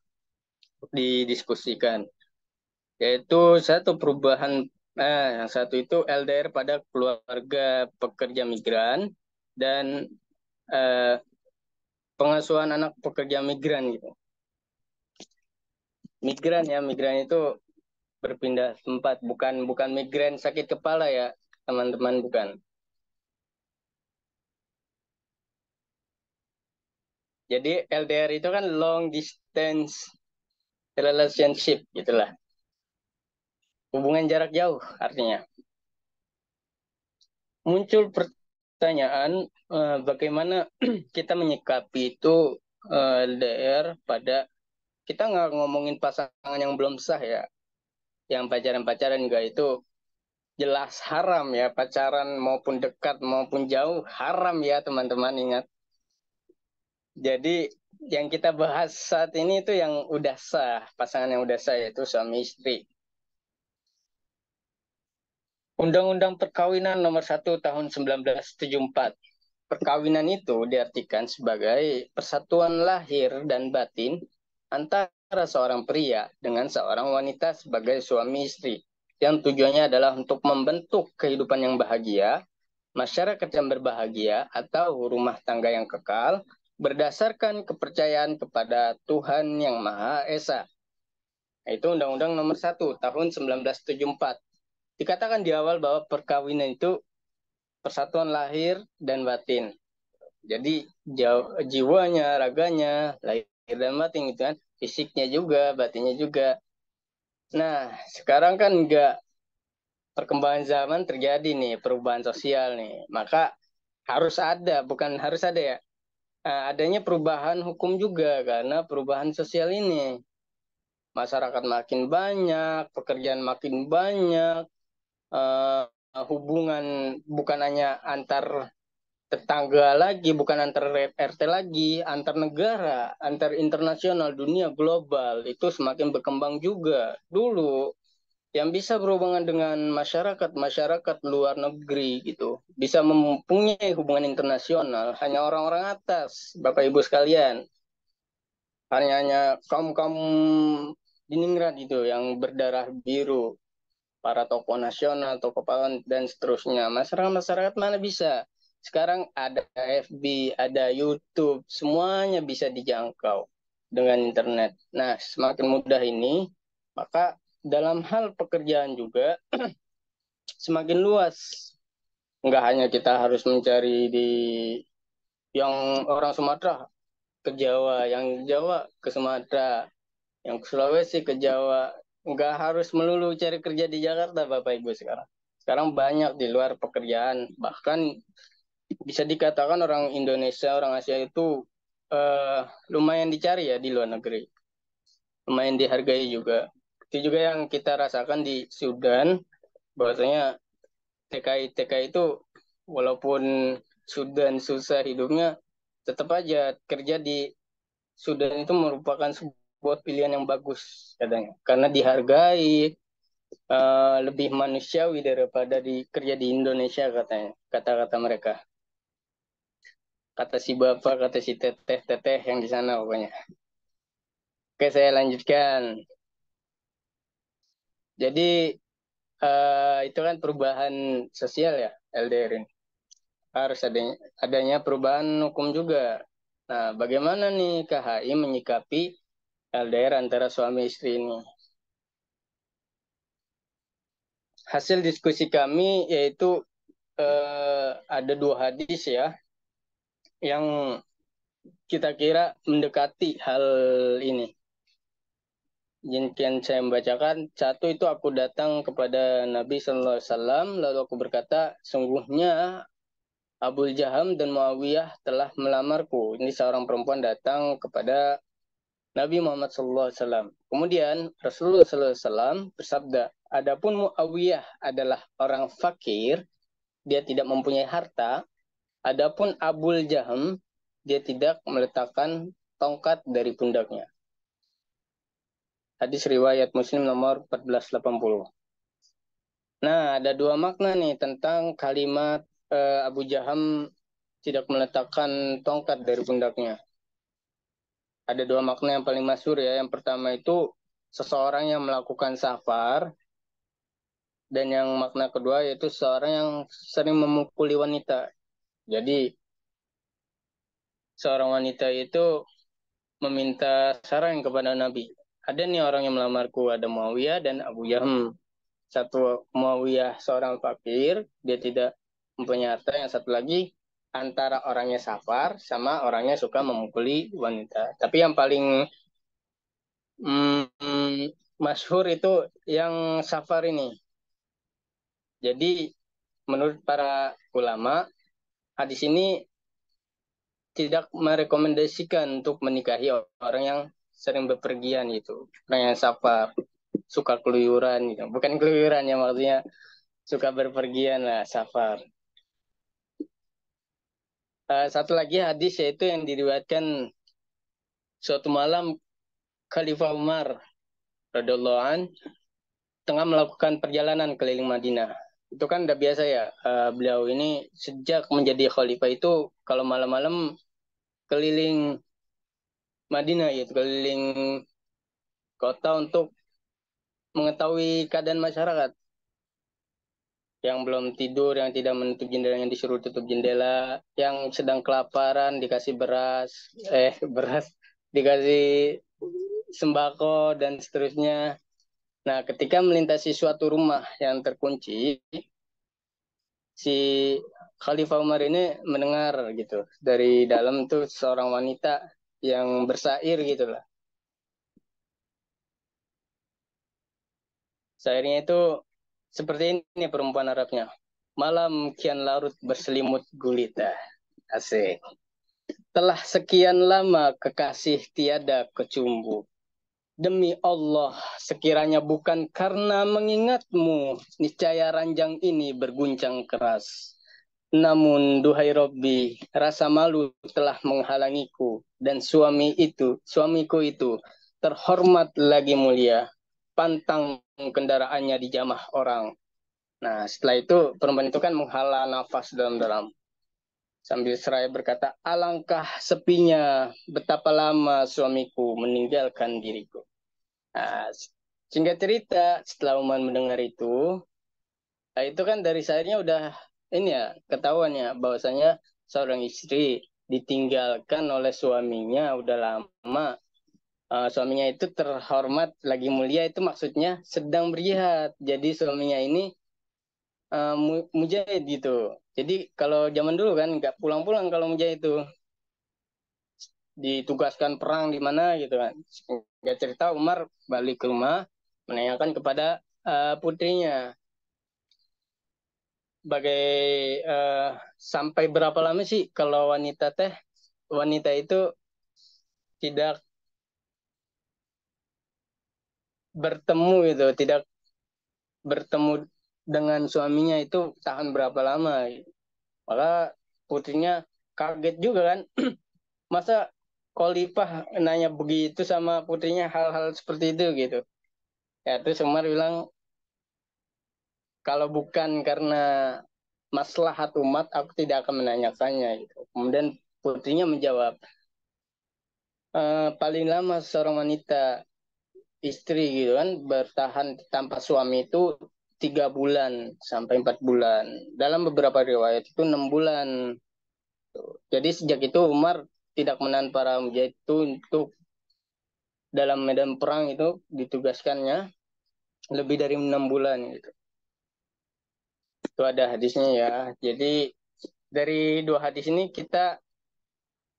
S8: didiskusikan. Yaitu satu perubahan, yang satu itu LDR pada keluarga pekerja migran dan pengasuhan anak pekerja migran gitu. Migran itu berpindah tempat, bukan migran sakit kepala ya teman-teman, bukan. Jadi LDR itu kan long distance relationship gitulah. Hubungan jarak jauh artinya. Muncul pertanyaan bagaimana kita menyikapi itu LDR pada, kita nggak ngomongin pasangan yang belum sah ya. Yang pacaran-pacaran juga itu jelas haram ya, pacaran maupun dekat maupun jauh haram ya teman-teman, ingat. Jadi yang kita bahas saat ini itu yang udah sah, pasangan yang udah sah, yaitu suami istri. Undang-Undang Perkawinan Nomor 1 Tahun 1974. Perkawinan itu diartikan sebagai persatuan lahir dan batin antara seorang pria dengan seorang wanita sebagai suami istri, yang tujuannya adalah untuk membentuk kehidupan yang bahagia, masyarakat yang berbahagia, atau rumah tangga yang kekal, berdasarkan kepercayaan kepada Tuhan Yang Maha Esa. Itu Undang-Undang Nomor 1 Tahun 1974. Dikatakan di awal bahwa perkawinan itu persatuan lahir dan batin. Jadi jiwanya, raganya, lahir dan batin gitu kan. Fisiknya juga, batinnya juga. Nah, sekarang kan enggak, perkembangan zaman terjadi nih, perubahan sosial nih. Maka harus ada, bukan harus ada ya, adanya perubahan hukum juga karena perubahan sosial ini. Masyarakat makin banyak, pekerjaan makin banyak, hubungan bukan hanya antar tetangga lagi, bukan antar RT lagi, antar negara, antar internasional, dunia global itu semakin berkembang juga. Dulu yang bisa berhubungan dengan masyarakat luar negeri gitu, bisa mempunyai hubungan internasional hanya orang-orang atas, Bapak Ibu sekalian. Hanya kaum-kaum Diningrat itu yang berdarah biru, para tokoh nasional, tokoh pahlawan, dan seterusnya. Masyarakat mana bisa? Sekarang ada FB, ada YouTube, semuanya bisa dijangkau dengan internet. Nah, semakin mudah ini, maka dalam hal pekerjaan juga semakin luas. Nggak hanya kita harus mencari di yang orang Sumatera ke Jawa, yang Jawa ke Sumatera, yang ke Sulawesi ke Jawa. Nggak harus melulu cari kerja di Jakarta, Bapak Ibu sekarang. Sekarang banyak di luar pekerjaan. Bahkan bisa dikatakan orang Indonesia, orang Asia itu lumayan dicari ya di luar negeri. Lumayan dihargai juga. Itu juga yang kita rasakan di Sudan, bahwasanya TKI itu walaupun Sudan susah hidupnya, tetap aja kerja di Sudan itu merupakan sebuah pilihan yang bagus katanya, karena dihargai, lebih manusiawi daripada kerja di Indonesia katanya, kata-kata mereka. Kata si bapak, kata si teteh yang di sana pokoknya. Oke, saya lanjutkan. Jadi itu kan perubahan sosial ya, LDR ini. Harus adanya perubahan hukum juga. Nah, bagaimana nih KHI menyikapi LDR antara suami istri ini? Hasil diskusi kami yaitu ada 2 hadis ya yang kita kira mendekati hal ini. Yang saya membacakan, satu itu aku datang kepada Nabi SAW, lalu aku berkata, sungguhnya Abu Jaham dan Muawiyah telah melamarku. Ini seorang perempuan datang kepada Nabi Muhammad SAW. Kemudian Rasulullah SAW bersabda, adapun Muawiyah adalah orang fakir, dia tidak mempunyai harta. Adapun Abu Jaham, dia tidak meletakkan tongkat dari pundaknya. Hadis riwayat Muslim nomor 1480. Nah, ada 2 makna nih tentang kalimat Abu Jaham tidak meletakkan tongkat dari pundaknya. Ada 2 makna yang paling masyhur ya. Yang pertama itu seseorang yang melakukan safar, dan yang makna kedua yaitu seseorang yang sering memukuli wanita. Jadi seorang wanita itu meminta saran kepada Nabi. Ada nih orang yang melamarku, ada Muawiyah dan Abu Jaham. Satu Muawiyah seorang fakir, dia tidak mempunyai harta. Yang satu lagi antara orangnya safar sama orangnya suka memukuli wanita. Tapi yang paling masyhur itu yang safar ini. Jadi menurut para ulama, hadis ini tidak merekomendasikan untuk menikahi orang yang sering bepergian itu, orang yang safar, suka keluyuran gitu. Bukan keluyuran ya, maksudnya suka berpergian lah, safar. Satu lagi hadis yaitu yang diriwayatkan suatu malam Khalifah Umar radhiyallahu an tengah melakukan perjalanan keliling Madinah. Itu kan udah biasa ya, beliau ini sejak menjadi khalifah itu kalau malam-malam keliling Madinah, yaitu keliling kota untuk mengetahui keadaan masyarakat yang belum tidur, yang tidak menutup jendela, yang disuruh tutup jendela, yang sedang kelaparan dikasih beras dikasih sembako dan seterusnya. Nah, ketika melintasi suatu rumah yang terkunci, si Khalifah Umar ini mendengar gitu dari dalam tuh seorang wanita yang bersair gitu lah. Syairnya itu seperti ini perempuan Arabnya. Malam kian larut berselimut gulita. Asik. Telah sekian lama kekasih tiada kecumbu. Demi Allah, sekiranya bukan karena mengingatmu, niscaya ranjang ini berguncang keras. Namun, duhai Robbi, rasa malu telah menghalangiku, dan suamiku itu, terhormat lagi mulia, pantang kendaraannya dijamah orang. Nah, setelah itu perempuan itu kan menghela nafas dalam-dalam. Sambil seraya berkata, alangkah sepinya, betapa lama suamiku meninggalkan diriku. Nah, singkat cerita, setelah Umar mendengar itu kan dari syairnya udah ini ya, ketahuan ya, bahwasanya seorang istri ditinggalkan oleh suaminya udah lama. Suaminya itu terhormat lagi mulia, itu maksudnya sedang berjihad. Jadi suaminya ini mujahid gitu. Jadi kalau zaman dulu kan nggak pulang-pulang kalau mujahid itu, ditugaskan perang di mana gitu kan. Nggak cerita Umar balik ke rumah menanyakan kepada putrinya, sampai berapa lama sih kalau wanita itu tidak bertemu gitu, tidak bertemu dengan suaminya itu tahan berapa lama. Maka putrinya kaget juga kan, masa Khalifah nanya begitu sama putrinya hal-hal seperti itu gitu. Ya terus Umar bilang, Kalau bukan karena maslahat umat, aku tidak akan menanyakannya. Gitu. Kemudian putrinya menjawab, paling lama seorang wanita istri gitu kan bertahan tanpa suami itu 3 bulan sampai 4 bulan. Dalam beberapa riwayat itu 6 bulan. Jadi sejak itu Umar tidak menahan para mujahid itu untuk dalam medan perang itu ditugaskannya lebih dari 6 bulan gitu. Itu ada hadisnya ya. Jadi dari 2 hadis ini kita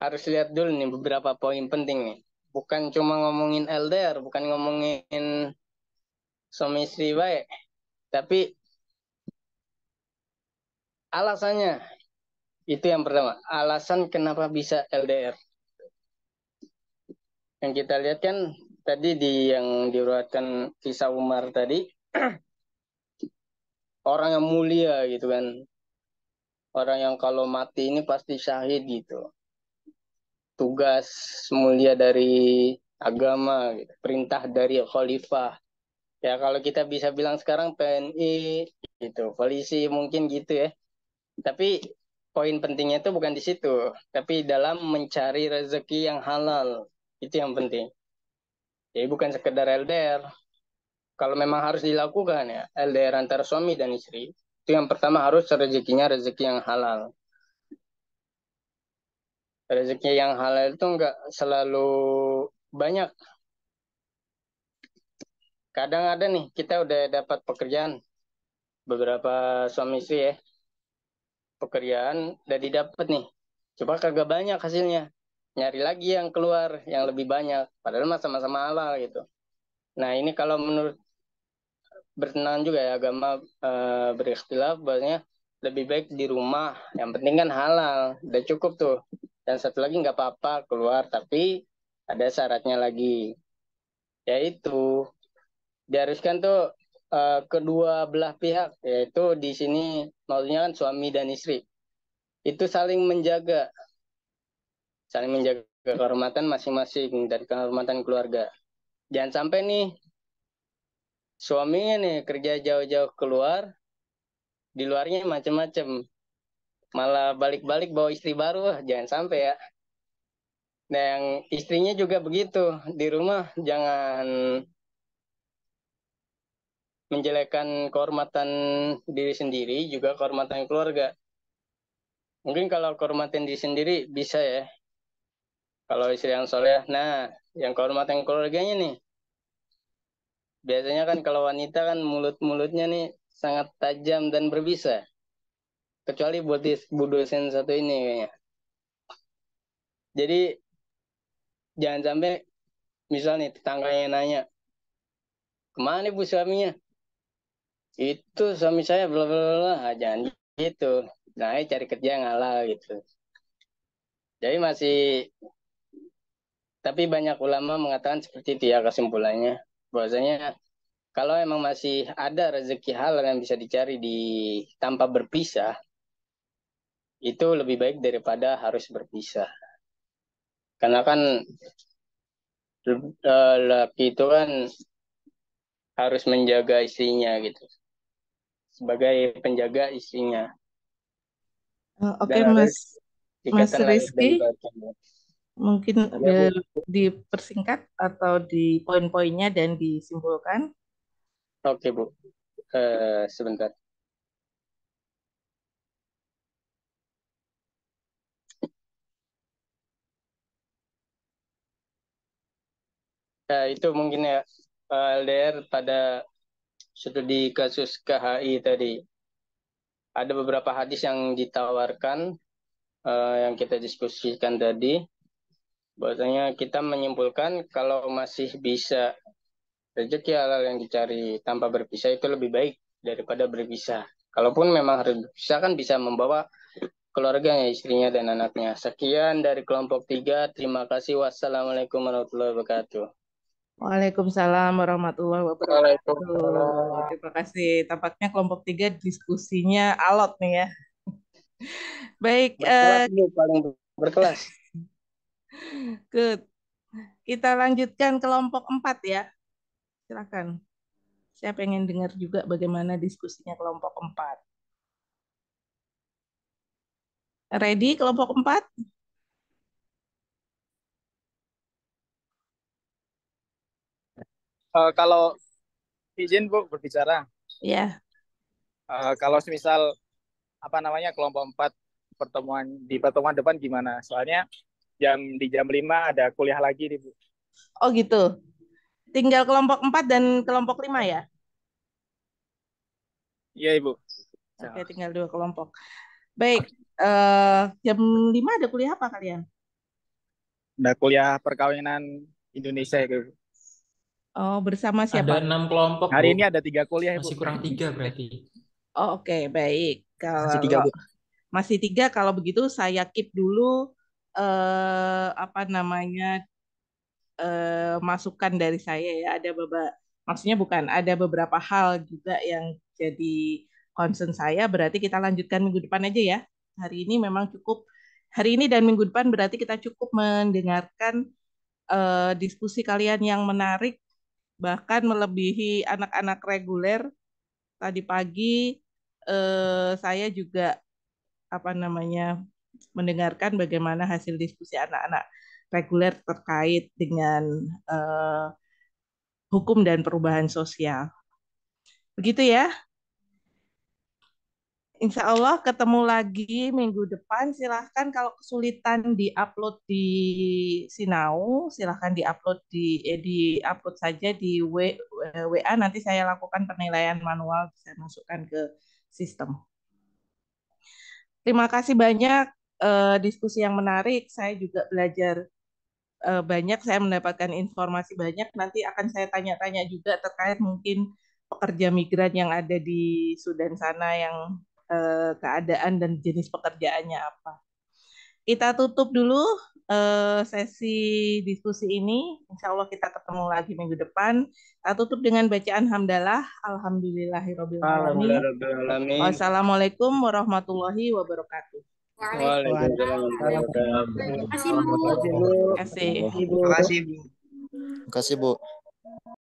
S8: harus lihat dulu nih beberapa poin penting nih. Bukan cuma ngomongin LDR, bukan ngomongin suami istri baik, tapi alasannya. Itu yang pertama. Alasan kenapa bisa LDR. Yang kita lihat kan tadi yang diriwayatkan kisah Umar tadi, orang yang mulia gitu kan. Orang yang kalau mati ini pasti syahid gitu. Tugas mulia dari agama gitu. Perintah dari khalifah. Ya kalau kita bisa bilang sekarang PNI gitu, polisi mungkin gitu ya. Tapi poin pentingnya itu bukan di situ, tapi dalam mencari rezeki yang halal. Itu yang penting. Jadi bukan sekedar LDR. Kalau memang harus dilakukan ya, LDR antara suami dan istri, itu yang pertama harus rezekinya rezeki yang halal. Rezeki yang halal itu enggak selalu banyak. Kadang ada nih, kita udah dapat pekerjaan, beberapa suami istri ya, pekerjaan udah didapat nih. Coba kagak banyak hasilnya. Nyari lagi yang keluar, yang lebih banyak. Padahal sama-sama halal gitu. Nah ini kalau menurut bertentangan juga ya agama berikhtilaf bahwasanya lebih baik di rumah yang penting kan halal udah cukup tuh dan satu lagi nggak apa-apa keluar tapi ada syaratnya lagi yaitu diharuskan tuh kedua belah pihak yaitu di sini maksudnya kan suami dan istri itu saling menjaga kehormatan masing-masing dari kehormatan keluarga jangan sampai nih suaminya nih kerja jauh-jauh keluar di luarnya macam-macam malah balik-balik bawa istri baru jangan sampai ya dan istrinya juga begitu di rumah jangan menjelekkan kehormatan diri sendiri juga kehormatan keluarga mungkin kalau kehormatan diri sendiri bisa ya kalau istri yang soleh nah yang kehormatan keluarganya nih biasanya kan kalau wanita kan mulut-mulutnya nih sangat tajam dan berbisa kecuali buat bu dosen satu ini kayaknya jadi jangan sampai misal nih tetangganya nanya kemana bu suaminya itu suami saya bla bla bla jangan gitu nah cari kerja yang halal gitu jadi masih tapi banyak ulama mengatakan seperti itu ya kesimpulannya bahwasanya kalau emang masih ada rezeki halal yang bisa dicari di tanpa berpisah itu lebih baik daripada harus berpisah karena kan laki itu kan harus menjaga istrinya gitu sebagai penjaga istrinya
S1: Oke,
S8: dan ada
S1: Mas
S8: ikatan lahir dan
S1: Rizky,
S8: batin
S1: mungkin
S8: ya bu
S1: dipersingkat atau di poin-poinnya dan disimpulkan.
S8: oke bu sebentar ya itu mungkin ya LDR pada studi kasus KHI tadi ada beberapa hadis yang ditawarkan yang kita diskusikan tadi bahwasanya kita menyimpulkan kalau masih bisa rezeki halal yang dicari tanpa berpisah itu lebih baik daripada berpisah kalaupun memang harus berpisah kan bisa membawa keluarganya istrinya dan anaknya sekian dari kelompok 3 terima kasih wassalamualaikum warahmatullahi wabarakatuh
S1: Waalaikumsalam warahmatullahi wabarakatuh.
S8: Waalaikumsalam.
S1: Terima kasih. Tampaknya kelompok 3 diskusinya alot nih ya. Baik,
S8: Berkelas Bu, paling berkelas.
S1: good. Kita lanjutkan kelompok 4 ya. Silakan. Saya pengen dengar juga bagaimana diskusinya kelompok 4. Ready kelompok 4?
S9: Kalau izin Bu berbicara,
S1: Ya.
S9: kalau misal kelompok 4 di pertemuan depan gimana? Soalnya di jam 5 ada kuliah lagi nih Bu.
S1: Oh gitu. Tinggal kelompok 4 dan kelompok 5 ya?
S9: Iya Ibu.
S1: Oke, tinggal 2 kelompok. Baik, jam 5 ada kuliah apa kalian?
S9: Ada kuliah perkawinan Indonesia itu.
S1: Oh, bersama siapa?
S7: Ada 6 kelompok, Bu.
S9: Hari ini ada 3 kuliah Ibu.
S7: Masih kurang 3 berarti.
S1: Oh, oke, baik.
S4: Masih 3, Bu.
S1: Masih 3, kalau begitu saya keep dulu masukan dari saya ya. Maksudnya bukan, ada beberapa hal juga yang jadi concern saya. Berarti kita lanjutkan minggu depan aja ya. Hari ini dan minggu depan berarti kita cukup mendengarkan diskusi kalian yang menarik, bahkan melebihi anak-anak reguler. Tadi pagi saya juga mendengarkan bagaimana hasil diskusi anak-anak reguler terkait dengan hukum dan perubahan sosial. Begitu ya. Insya Allah ketemu lagi minggu depan. Silahkan kalau kesulitan di-upload di Sinau, silahkan di-upload saja di WA. Nanti saya lakukan penilaian manual, saya masukkan ke sistem. Terima kasih banyak, diskusi yang menarik. Saya juga belajar banyak, saya mendapatkan informasi banyak. Nanti akan saya tanya-tanya juga terkait mungkin pekerja migran yang ada di Sudan sana, yang keadaan dan jenis pekerjaannya apa. Kita tutup dulu sesi diskusi ini. Insya Allah kita ketemu lagi minggu depan. Kita tutup dengan bacaan hamdalah. Alhamdulillahirabbil alamin. Wassalamualaikum warahmatullahi wabarakatuh.
S6: Waalaikumsalam.
S1: Terima kasih, Bu.
S2: Terima kasih Bu.
S10: Terima kasih, Bu.